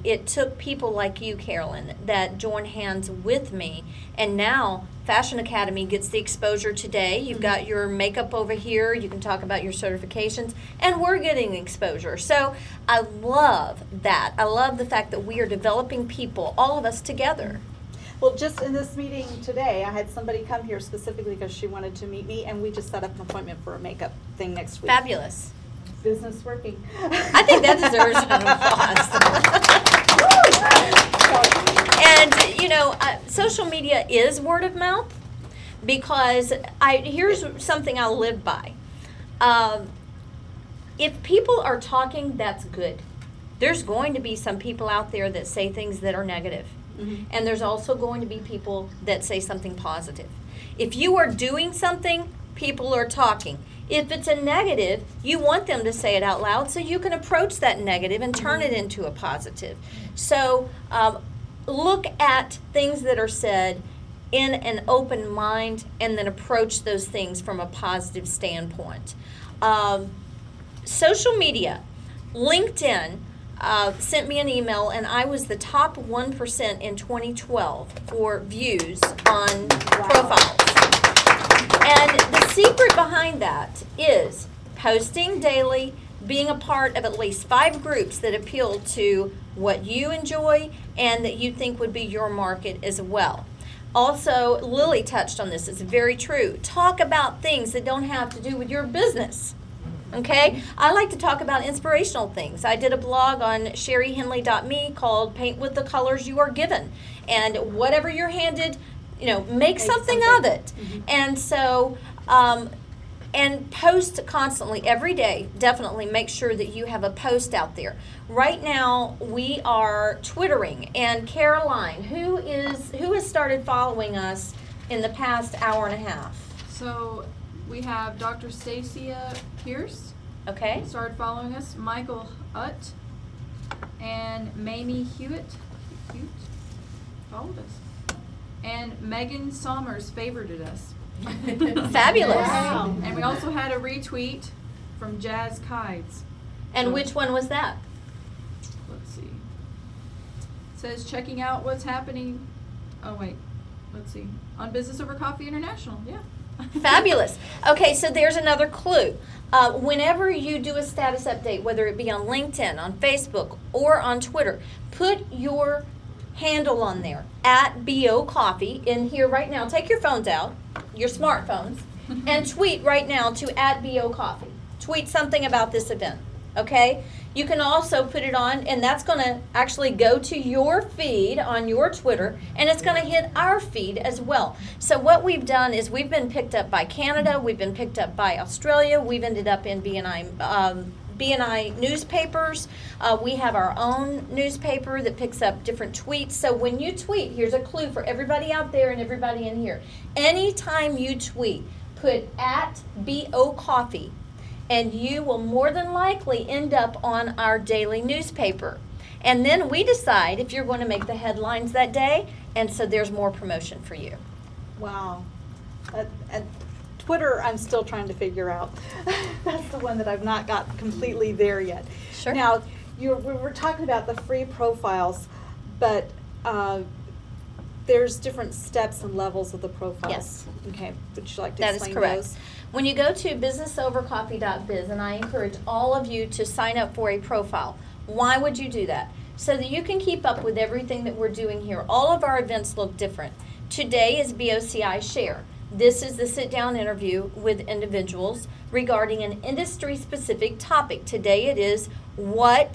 Speaker 17: It took people like you, Carolyn, that joined hands with me, and now Fashion Academy gets the exposure today. You've got your makeup over here, you can talk about your certifications, and we're getting exposure. So I love that. I love the fact that we are developing people, all of us together.
Speaker 4: Well, just in this meeting today, I had somebody come here specifically because she wanted to meet me, and we just set up an appointment for a makeup thing next week.
Speaker 17: Fabulous.
Speaker 4: Business working.
Speaker 17: I think that deserves an applause. And, you know, social media is word of mouth, because here's something I live by. If people are talking, that's good. There's going to be some people out there that say things that are negative. Mm-hmm. And there's also going to be people that say something positive. If you are doing something, people are talking. If it's a negative, you want them to say it out loud so you can approach that negative and turn it into a positive. So look at things that are said in an open mind and then approach those things from a positive standpoint. Social media, LinkedIn, sent me an email, and I was the top 1% in 2012 for views on profiles. And the secret behind that is posting daily, being a part of at least 5 groups that appeal to what you enjoy and that you think would be your market as well. Also, Lily touched on this. It's very true. Talk about things that don't have to do with your business. Okay? I like to talk about inspirational things. I did a blog on sherryhenley.me called Paint with the Colors You Are Given. And whatever you're handed, you know, make something of it. Mm-hmm. And so, and post constantly every day. Definitely make sure that you have a post out there. Right now, we are Twittering. And Caroline, who has started following us in the past hour and a half?
Speaker 2: So we have Dr. Stacia Pierce.
Speaker 17: Okay.
Speaker 2: Started following us. Michael Utt and Mamie Hewitt. Followed us. And Megan Sommers favorited us.
Speaker 17: Fabulous.
Speaker 2: Wow. And we also had a retweet from Jazz Kides.
Speaker 17: And so, which one was that?
Speaker 2: Let's see. It says checking out what's happening. Oh wait, let's see. On Business Over Coffee International. Yeah.
Speaker 17: Fabulous. Okay, so there's another clue. Whenever you do a status update, whether it be on LinkedIn, on Facebook, or on Twitter, put your handle on there, @BOCoffee, in here right now. Take your phones out, your smartphones, and tweet right now to @BOCoffee. Tweet something about this event, okay? You can also put it on, and that's going to actually go to your feed on your Twitter, and it's going to hit our feed as well. So what we've done is we've been picked up by Canada, we've been picked up by Australia, we've ended up in BNI newspapers. We have our own newspaper that picks up different tweets. So when you tweet, here's a clue for everybody out there and everybody in here. Anytime you tweet, put @BOCoffee, and you will more than likely end up on our daily newspaper. And then we decide if you're going to make the headlines that day, And so there's more promotion for you.
Speaker 4: Wow. At Twitter, I'm still trying to figure out. That's the one that I've not got completely there yet.
Speaker 17: Sure.
Speaker 4: Now, we were talking about the free profiles, but there's different steps and levels of the profiles.
Speaker 17: Yes.
Speaker 4: Okay. Would you like to
Speaker 17: That
Speaker 4: explain
Speaker 17: is correct.
Speaker 4: those?
Speaker 17: When you go to businessovercoffee.biz, and I encourage all of you to sign up for a profile. Why would you do that? So that you can keep up with everything that we're doing here. All of our events look different. Today is BOCI Share. This is the sit-down interview with individuals regarding an industry-specific topic. Today it is
Speaker 4: when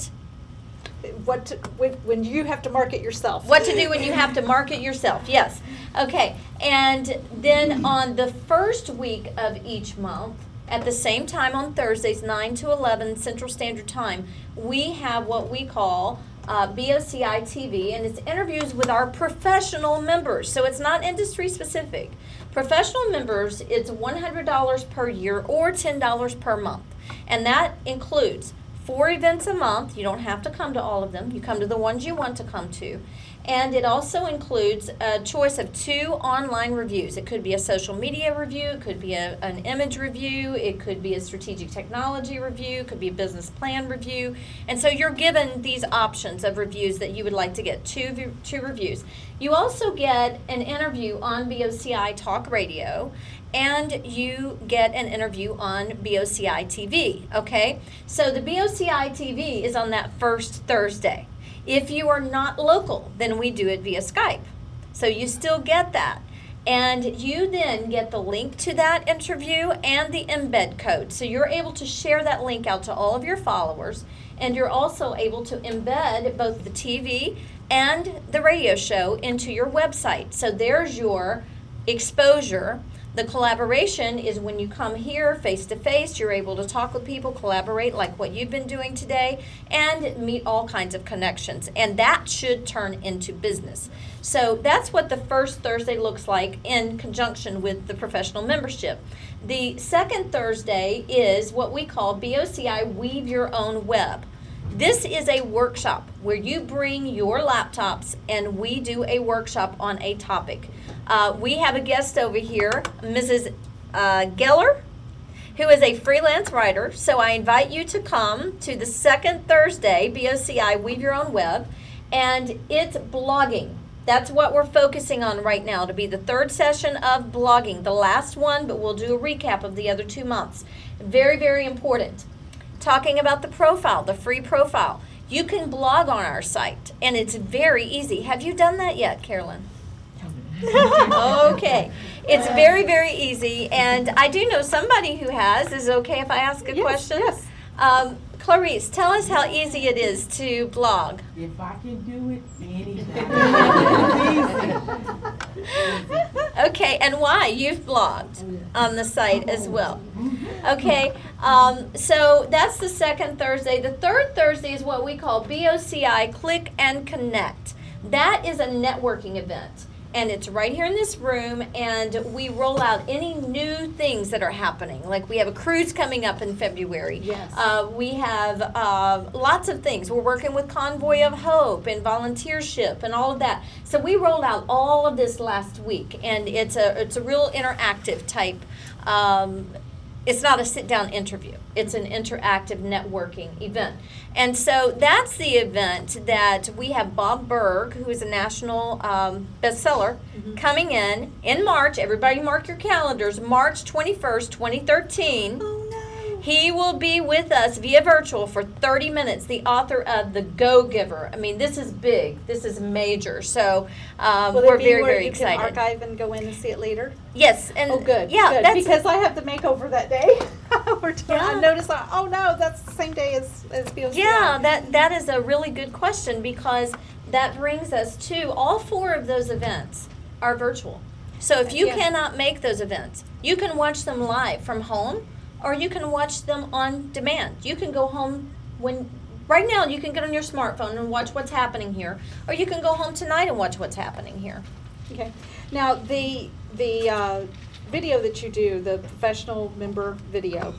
Speaker 4: you have to market yourself.
Speaker 17: What to do when you have to market yourself, yes. Okay, and then on the first week of each month, at the same time on Thursdays, 9 to 11 Central Standard Time, we have what we call BOCI TV, and it's interviews with our professional members. So it's not industry specific. Professional members, it's $100 per year or $10 per month. And that includes 4 events a month. You don't have to come to all of them. You come to the ones you want to come to. And it also includes a choice of 2 online reviews. It could be a social media review, it could be an image review, it could be a strategic technology review, it could be a business plan review. And so you're given these options of reviews that you would like to get, 2 reviews. You also get an interview on BOCI Talk Radio, and you get an interview on BOCI TV, okay? So the BOCI TV is on that first Thursday. If you are not local, then we do it via Skype. So you still get that. And you then get the link to that interview and the embed code. So you're able to share that link out to all of your followers. And you're also able to embed both the TV and the radio show into your website. So there's your exposure. The collaboration is when you come here face to face, you're able to talk with people, collaborate like what you've been doing today, and meet all kinds of connections. And that should turn into business. So that's what the first Thursday looks like in conjunction with the professional membership. The second Thursday is what we call BOCI Weave Your Own Web. This is a workshop where you bring your laptops and we do a workshop on a topic. We have a guest over here, Mrs. Geller, who is a freelance writer. So I invite you to come to the second Thursday, BOCI Weave Your Own Web, and it's blogging. That's what we're focusing on right now, to be the third session of blogging, the last one, but we'll do a recap of the other 2 months. Very, very important. Talking about the profile, the free profile. You can blog on our site, and it's very easy. Have you done that yet, Carolyn? Okay. It's very, very easy, and I do know somebody who has. Is it okay if I ask a question?
Speaker 4: Yes.
Speaker 17: Clarice, tell us how easy it is to blog.
Speaker 7: If I can do it, anything.
Speaker 17: Okay, and why? You've blogged on the site as well. Okay, so that's the second Thursday. The third Thursday is what we call BOCI Click and Connect. That is a networking event. And it's right here in this room, and we roll out any new things that are happening. Like we have a cruise coming up in February.
Speaker 4: Yes.
Speaker 17: We have lots of things. We're working with Convoy of Hope and volunteership and all of that. So we rolled out all of this last week, and it's a real interactive type. It's not a sit-down interview. It's an interactive networking event. And so that's the event that we have Bob Berg, who is a national bestseller, coming in March. Everybody mark your calendars. March 21st, 2013.
Speaker 4: Oh, no.
Speaker 17: He will be with us via virtual for 30 minutes, the author of The Go-Giver. I mean, this is big. This is major. So we're very, very excited.
Speaker 4: Will it be where you can archive and go in and see it later?
Speaker 17: Yes. And
Speaker 4: oh, good.
Speaker 17: Yeah,
Speaker 4: good.
Speaker 17: that's
Speaker 4: because I have the makeover that day. I noticed, oh no, that's the same day as BOCI.
Speaker 17: Yeah, that is a really good question, because that brings us to all 4 of those events are virtual. So if you cannot make those events, you can watch them live from home, or you can watch them on demand. You can go home right now you can get on your smartphone and watch what's happening here, or you can go home tonight and watch what's happening here.
Speaker 4: Okay. Now the video that you do, the professional member video,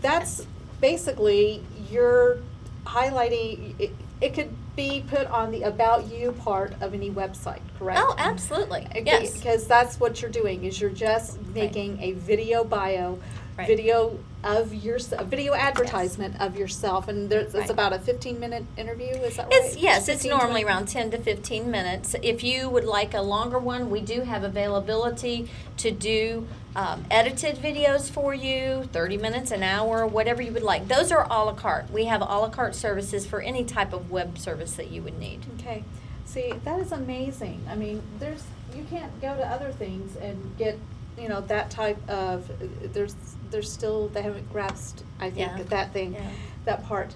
Speaker 4: that's basically you're highlighting. It could be put on the About You part of any website, correct?
Speaker 17: Oh, absolutely. Yes.
Speaker 4: Because that's what you're doing, is you're just making a video bio,
Speaker 17: Right.
Speaker 4: video of your, a video advertisement of yourself, and it's
Speaker 17: Right.
Speaker 4: about a 15-minute interview, is that right?
Speaker 17: Yes, it's
Speaker 4: 15,
Speaker 17: normally
Speaker 4: 20?
Speaker 17: around 10 to 15 minutes. If you would like a longer one, we do have availability to do edited videos for you, 30 minutes, an hour, whatever you would like. Those are a la carte. We have a la carte services for any type of web service that you would need.
Speaker 4: Okay, see, that is amazing. I mean, you can't go to other things and get, you know, that type of, there's still, they haven't grasped, I think,
Speaker 17: Yeah.
Speaker 4: that thing,
Speaker 17: Yeah.
Speaker 4: that part.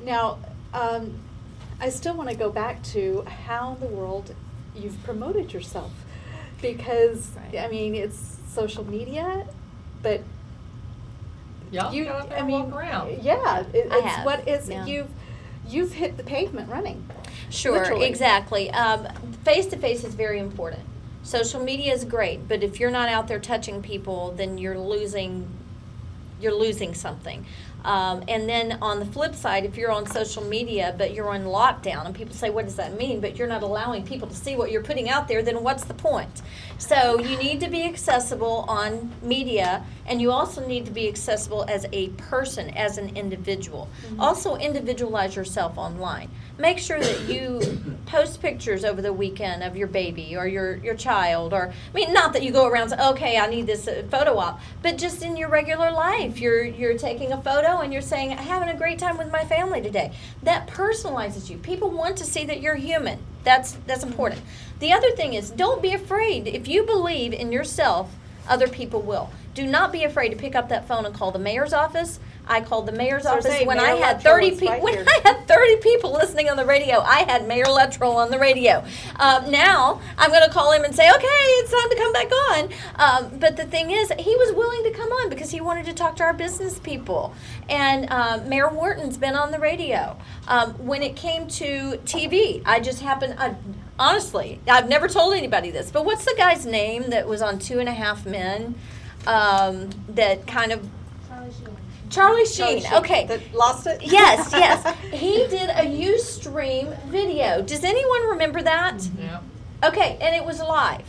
Speaker 4: Now, I still want to go back to how in the world you've promoted yourself, because, I mean, it's social media, but
Speaker 1: Y'all
Speaker 4: you,
Speaker 1: go out there
Speaker 4: I
Speaker 1: and
Speaker 4: mean,
Speaker 1: walk around.
Speaker 4: yeah,
Speaker 17: I
Speaker 4: it's
Speaker 17: have,
Speaker 4: what is,
Speaker 17: yeah.
Speaker 4: you've hit the pavement running.
Speaker 17: Sure,
Speaker 4: Literally.
Speaker 17: exactly. Face-to-face is very important. Social media is great, but if you're not out there touching people, then you're losing something. And then on the flip side, if you're on social media but you're on lockdown and people say, what does that mean? But you're not allowing people to see what you're putting out there, then what's the point? So you need to be accessible on media, and you also need to be accessible as a person, as an individual.
Speaker 4: Mm-hmm.
Speaker 17: Also individualize yourself online. Make sure that you post pictures over the weekend of your baby or your child, or, I mean, not that you go around and say, okay, I need this photo op, but just in your regular life, you're taking a photo and you're saying, having a great time with my family today. That personalizes you. People want to see that you're human. That's important. The other thing is, don't be afraid. If you believe in yourself, other people will. Do not be afraid to pick up that phone and call the mayor's office. I called the mayor's office when I had 30 people. When I had 30 people listening on the radio, I had Mayor Luttrell on the radio. Now I'm going to call him and say, okay, it's time to come back on. But the thing is, he was willing to come on because he wanted to talk to our business people. And Mayor Wharton's been on the radio. When it came to TV, I just happened. Honestly, I've never told anybody this, but what's the guy's name that was on 2.5 Men? That kind of. Charlie Sheen. Okay.
Speaker 4: That lost it?
Speaker 17: Yes, yes. He did a Ustream video. Does anyone remember that?
Speaker 1: Yeah.
Speaker 17: Okay, and it was live.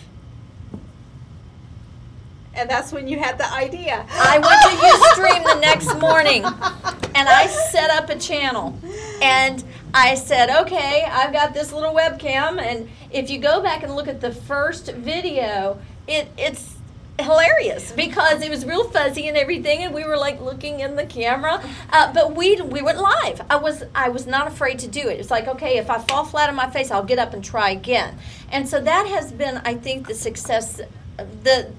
Speaker 4: And that's when you had the idea.
Speaker 17: I went to Ustream the next morning, and I set up a channel. And I said, okay, I've got this little webcam, and if you go back and look at the first video, it's hilarious because it was real fuzzy and everything, and we were like looking in the camera, but we went live. I was not afraid to do it. It's like, okay, if I fall flat on my face, I'll get up and try again. And so that has been, I think, the success, the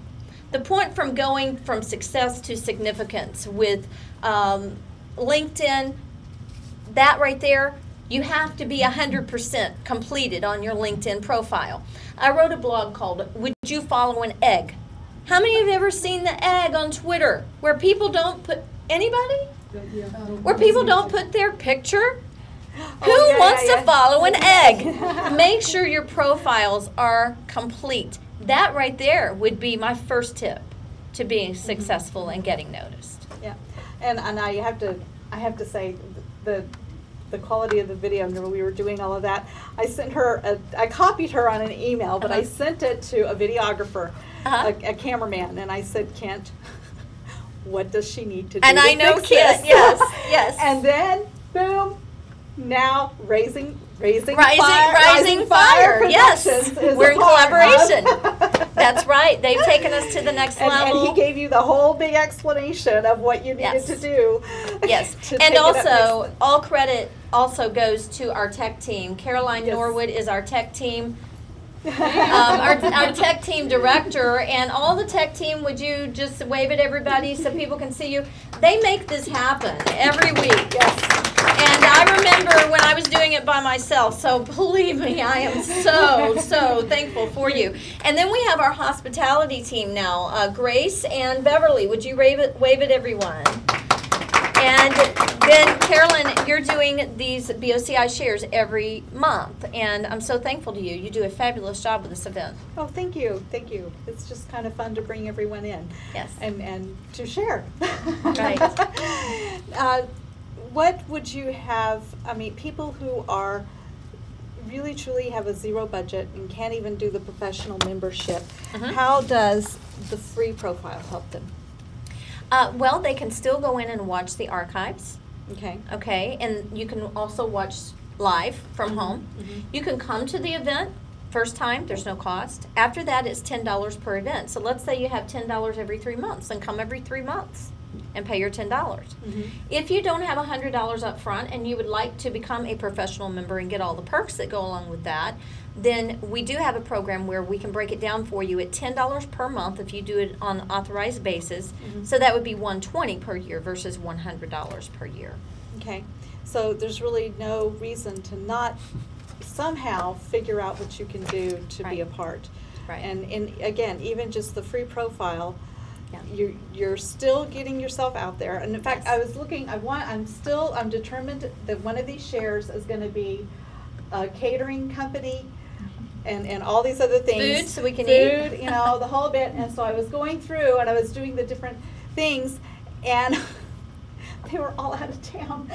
Speaker 17: point from going from success to significance with LinkedIn. That right there, you have to be 100% completed on your LinkedIn profile. I wrote a blog called "Would You Follow an Egg?" How many have ever seen the egg on Twitter where people don't put, anybody? Where people don't put their picture? Who wants to follow an egg? Make sure your profiles are complete. That right there would be my first tip to being successful and getting noticed.
Speaker 4: Yeah, and I have to say the quality of the video when we were doing all of that. I sent her, I copied her on an email, but I sent it to a videographer. A cameraman, and I said, Kent, what does she need to do
Speaker 17: and
Speaker 4: to
Speaker 17: I know
Speaker 4: fix
Speaker 17: Kent,
Speaker 4: this?
Speaker 17: yes, yes.
Speaker 4: And then, boom, now rising fire,
Speaker 17: yes.
Speaker 4: is
Speaker 17: We're in
Speaker 4: part
Speaker 17: collaboration.
Speaker 4: of-
Speaker 17: That's right. They've taken us to the next level.
Speaker 4: And he gave you the whole big explanation of what you needed to do.
Speaker 17: Yes,
Speaker 4: to
Speaker 17: and
Speaker 4: take it up
Speaker 17: also
Speaker 4: next.
Speaker 17: all credit also goes to our tech team. Caroline Norwood is our tech team. Our tech team director, and all the tech team, would you just wave at everybody so people can see you? They make this happen every week.
Speaker 4: Yes.
Speaker 17: And I remember when I was doing it by myself, so believe me, I am so thankful for you. And then we have our hospitality team now, Grace and Beverly. Would you wave at everyone? And then, Carolyn, you're doing these BOCI shares every month, and I'm so thankful to you. You do a fabulous job with this event.
Speaker 4: Oh, thank you, thank you. It's just kind of fun to bring everyone in.
Speaker 17: Yes.
Speaker 4: And to share.
Speaker 17: Right.
Speaker 4: What would you have, I mean, people who are really truly have a zero budget and can't even do the professional membership,
Speaker 17: Mhm.
Speaker 4: how does the free profile help them?
Speaker 17: Well, they can still go in and watch the archives.
Speaker 4: Okay.
Speaker 17: Okay, and you can also watch live from home. You can come to the event first time, there's no cost. After that, it's $10 per event. So let's say you have $10 every 3 months, then come every 3 months and pay your $10. If you don't have $100 up front and you would like to become a professional member and get all the perks that go along with that, then we do have a program where we can break it down for you at $10 per month if you do it on an authorized basis. So that would be $120 per year versus $100 per year.
Speaker 4: Okay, so there's really no reason to not somehow figure out what you can do to be a part.
Speaker 17: Right.
Speaker 4: And again, even just the free profile, you're still getting yourself out there. And in fact, I was looking, I'm determined that one of these shares is going to be a catering company and all these other things.
Speaker 17: Food, so we can eat.
Speaker 4: Food, you know, the whole bit. And so I was going through and I was doing the different things, and they were all out of town.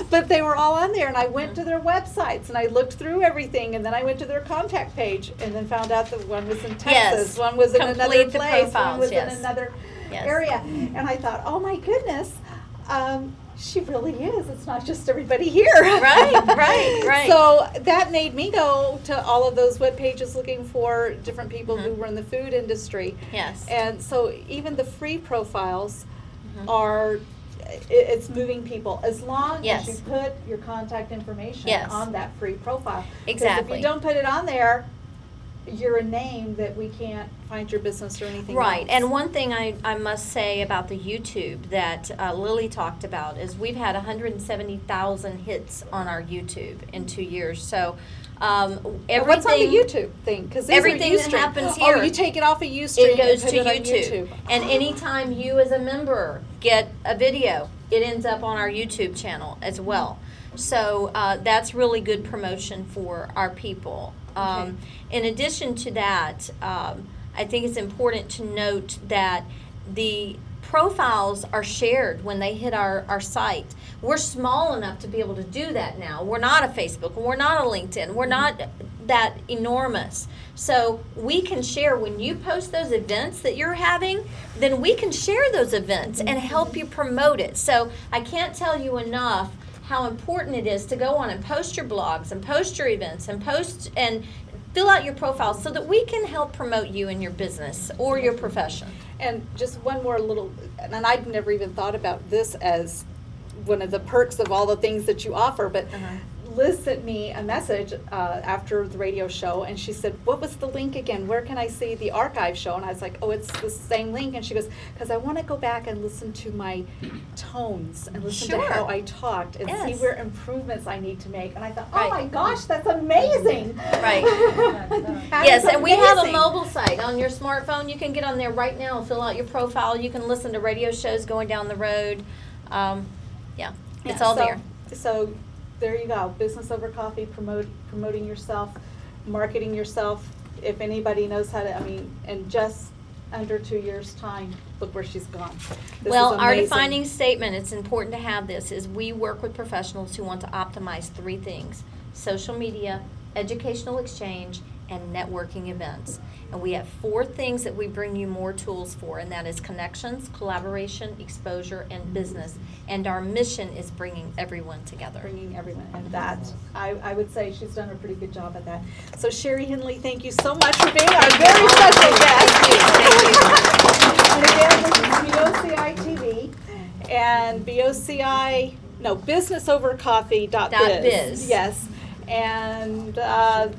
Speaker 4: But they were all on there, and I went to their websites and I looked through everything, and then I went to their contact page and then found out that one was in Texas, one was in another place, one was in another area. And I thought, oh my goodness, she really is. It's not just everybody here.
Speaker 17: Right.
Speaker 4: So that made me go to all of those web pages looking for different people who were in the food industry.
Speaker 17: Yes.
Speaker 4: And so even the free profiles are, it's moving people as long as you put your contact information on that free profile.
Speaker 17: Exactly.
Speaker 4: If you don't put it on there, you're a name that we can't find your business or anything
Speaker 17: Right,
Speaker 4: else.
Speaker 17: and one thing I must say about the YouTube that Lily talked about is we've had 170,000 hits on our YouTube in 2 years. So everything.
Speaker 4: What's on the YouTube thing? Because
Speaker 17: everything that happens here,
Speaker 4: you take it off of Ustream.
Speaker 17: it goes
Speaker 4: and
Speaker 17: to
Speaker 4: put it
Speaker 17: YouTube. And anytime you as a member get a video, it ends up on our YouTube channel as well. So that's really good promotion for our people. In addition to that, I think it's important to note that the profiles are shared when they hit our site. We're small enough to be able to do that now. We're not a Facebook, we're not a LinkedIn, we're not that enormous. So we can share, when you post those events that you're having, then we can share those events and help you promote it. So I can't tell you enough how important it is to go on and post your blogs and post your events and post and fill out your profile so that we can help promote you in your business or your profession.
Speaker 4: And just one more little, and I'd never even thought about this as one of the perks of all the things that you offer, but Liz sent me a message after the radio show, and she said, what was the link again? Where can I see the archive show? And I was like, oh, it's the same link. And she goes, because I want to go back and listen to my tones and listen to how I talked and see where improvements I need to make. And I thought, oh my gosh, that's amazing.
Speaker 17: Right. Yes, and we have a mobile site on your smartphone. You can get on there right now and fill out your profile. You can listen to radio shows going down the road. It's all there.
Speaker 4: So there you go. Business over coffee, promoting yourself, marketing yourself. If anybody knows how to, in just under 2 years' time, look where she's gone. This
Speaker 17: Well,
Speaker 4: is
Speaker 17: our
Speaker 4: amazing.
Speaker 17: defining statement, it's important to have this, is we work with professionals who want to optimize 3 things: social media, educational exchange, and networking events. And we have 4 things that we bring you more tools for, and that is connections, collaboration, exposure, and business. And our mission is bringing everyone together.
Speaker 4: Bringing everyone, and that, I would say she's done a pretty good job at that. So Sherry Henley, thank you so much for being our very special guest. And again, this is BOCI TV, and businessovercoffee.biz. Yes. And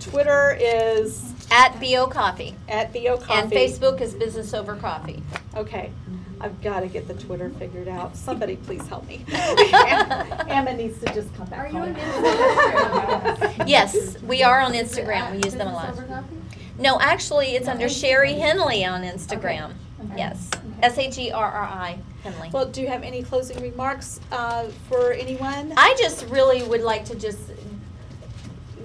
Speaker 4: Twitter is
Speaker 17: at BO Coffee.
Speaker 4: At BO Coffee.
Speaker 17: And Facebook is Business Over Coffee.
Speaker 4: Okay. I've got to get the Twitter figured out. Somebody please help me. Emma needs to just come back home.
Speaker 17: Yes, we are on Instagram. We use them a lot. No, actually, it's under Sherry Henley on Instagram. Yes. Sherri Henley.
Speaker 4: Well, do you have any closing remarks for anyone?
Speaker 17: I just really would like to just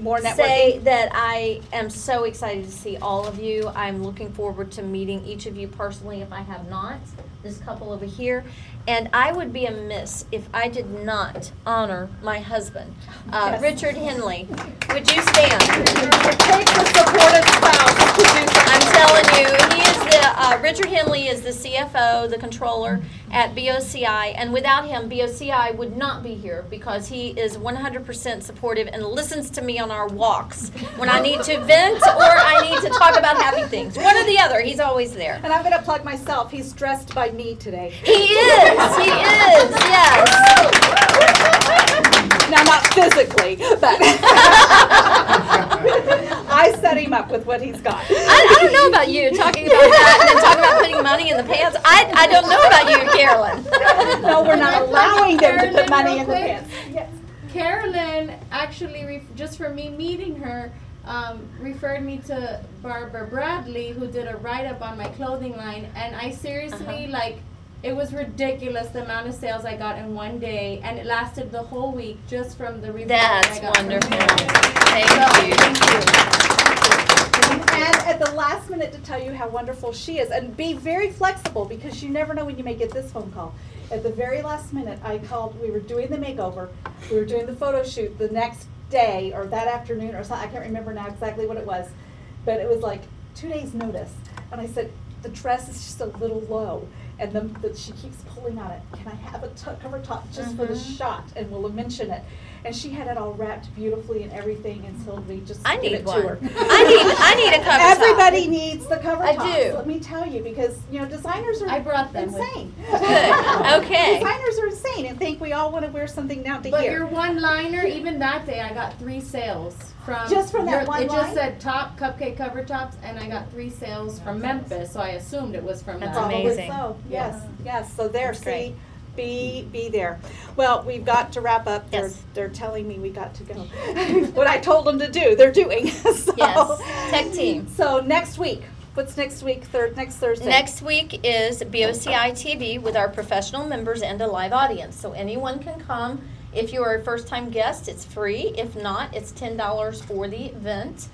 Speaker 4: More networking.
Speaker 17: say that I am so excited to see all of you. I'm looking forward to meeting each of you personally if I have not. This couple over here. And I would be amiss if I did not honor my husband,
Speaker 4: Yes.
Speaker 17: Richard Henley. Would you stand?
Speaker 4: Take the supportive spouse to do something.
Speaker 17: I'm telling you, he is the, Richard Henley is the CFO, the controller at BOCI, and without him, BOCI would not be here because he is 100% supportive and listens to me on our walks when I need to vent or I need to talk about happy things. One or the other, he's always there.
Speaker 4: And I'm going to plug myself. He's dressed by me today.
Speaker 17: He is, yes.
Speaker 4: Now, not physically, but I set him up with what he's got.
Speaker 17: I don't know about you talking about that and then talking about putting money in the pants. I don't know about you, Carolyn.
Speaker 4: No, we're not allowing them to put money in the pants. Yes.
Speaker 8: Carolyn actually, just for me meeting her, referred me to Barbara Bradley, who did a write-up on my clothing line, and I seriously, like, it was ridiculous the amount of sales I got in one day, and it lasted the whole week just from the review
Speaker 17: That's
Speaker 8: I got
Speaker 17: wonderful.
Speaker 8: from her.
Speaker 17: Thank you.
Speaker 4: And at the last minute to tell you how wonderful she is, and be very flexible because you never know when you may get this phone call. At the very last minute, I called. We were doing the makeover. We were doing the photo shoot the next day or that afternoon or something. I can't remember now exactly what it was, but it was like 2 days notice. And I said, the dress is just a little low. And she keeps pulling on it. Can I have a cover top just for the shot? And we'll mention it. And she had it all wrapped beautifully and everything, and so we just
Speaker 17: I
Speaker 4: give
Speaker 17: need
Speaker 4: it
Speaker 17: one.
Speaker 4: to her.
Speaker 17: I need a cover top.
Speaker 4: Everybody needs the cover
Speaker 17: I
Speaker 4: tops.
Speaker 17: do.
Speaker 4: Let me tell you, because designers are
Speaker 8: I brought them
Speaker 4: insane.
Speaker 17: Good. Okay.
Speaker 4: Designers are insane and think we all want to wear something down to
Speaker 8: But
Speaker 4: here.
Speaker 8: your one liner, even that day, I got 3 sales from
Speaker 4: Just from that one
Speaker 8: It
Speaker 4: line?
Speaker 8: just said top cupcake cover tops, and I got 3 sales from Memphis, so I assumed it was from
Speaker 17: That's
Speaker 8: that.
Speaker 4: Probably
Speaker 17: amazing.
Speaker 4: so. Yes, yes. So there,
Speaker 17: That's great.
Speaker 4: see, be there. Well, we've got to wrap up.
Speaker 17: Yes.
Speaker 4: They're telling me we got to go. What I told them to do, they're doing. So,
Speaker 17: Yes. Tech team.
Speaker 4: So next week, what's next week? Next Thursday.
Speaker 17: Next week is BOCI TV with our professional members and a live audience. So anyone can come. If you are a first-time guest, it's free. If not, it's $10 for the event.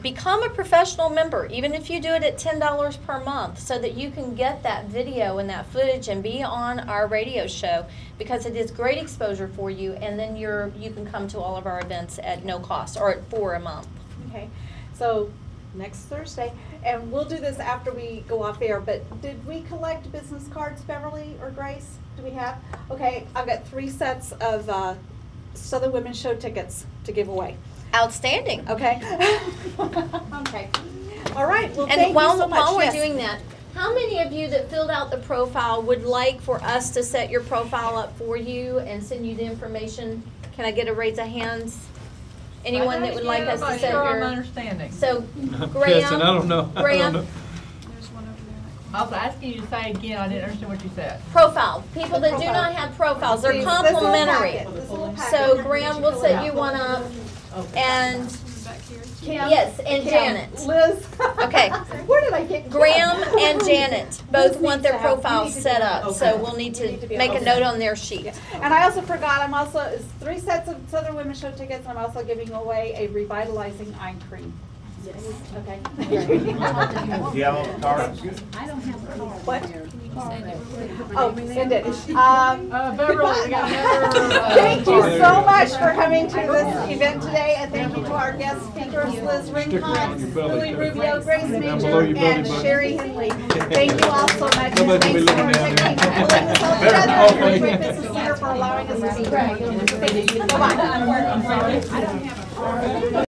Speaker 17: Become a professional member, even if you do it at $10 per month, so that you can get that video and that footage and be on our radio show, because it is great exposure for you, and then you can come to all of our events at no cost, or at $4 a month.
Speaker 4: Okay. So next Thursday, and we'll do this after we go off air, but did we collect business cards, Beverly or Grace? Do we have? Okay, I've got 3 sets of Southern Women's Show tickets to give away.
Speaker 17: Outstanding.
Speaker 4: Okay? Okay. All right, well,
Speaker 17: And
Speaker 4: thank
Speaker 17: while,
Speaker 4: you so much.
Speaker 17: while we're
Speaker 4: Yes.
Speaker 17: doing that, how many of you that filled out the profile would like for us to set your profile up for you and send you the information? Can I get a raise of hands? Anyone that would like us to set
Speaker 1: Sure, I'm
Speaker 17: your?
Speaker 1: understanding.
Speaker 17: So,
Speaker 16: Yes,
Speaker 17: Graham.
Speaker 16: and I don't know.
Speaker 17: Graham,
Speaker 1: I was asking you to say again, I didn't understand what you said.
Speaker 17: profile. People that do
Speaker 4: Profile.
Speaker 17: not have profiles, they're
Speaker 4: This little
Speaker 17: complimentary.
Speaker 4: packet, this little packet.
Speaker 17: So, Graham, we'll set you one up, and
Speaker 4: Kim?
Speaker 17: yes, and
Speaker 4: Kim,
Speaker 17: Janet.
Speaker 4: Liz?
Speaker 17: Okay.
Speaker 4: Where did I get Kim?
Speaker 17: Graham and Janet both
Speaker 4: Liz
Speaker 17: want
Speaker 4: needs
Speaker 17: their
Speaker 4: to have- we
Speaker 17: profiles
Speaker 4: need to
Speaker 17: set
Speaker 4: be-
Speaker 17: up,
Speaker 4: okay.
Speaker 17: so we'll need
Speaker 4: We need to
Speaker 17: to
Speaker 4: be-
Speaker 17: make a
Speaker 4: okay.
Speaker 17: note on their sheet.
Speaker 4: And I also forgot, it's 3 sets of Southern Women's Show tickets, and I'm also giving away a revitalizing eye cream. Okay.
Speaker 5: Do you have all the cards?
Speaker 9: I don't have a card.
Speaker 4: What?
Speaker 9: Oh,
Speaker 4: Send it.
Speaker 1: Beverly, we got another,
Speaker 4: Thank you so much for coming to this event today, and thank you to our guest speakers, Liz Rincon, Lily Rubio, Grace Major, and Sherry Henley. Thank you all so much. And thanks to our tech team for pulling this all together, and the Great Business Center for allowing us to be here. Thank you. Bye-bye.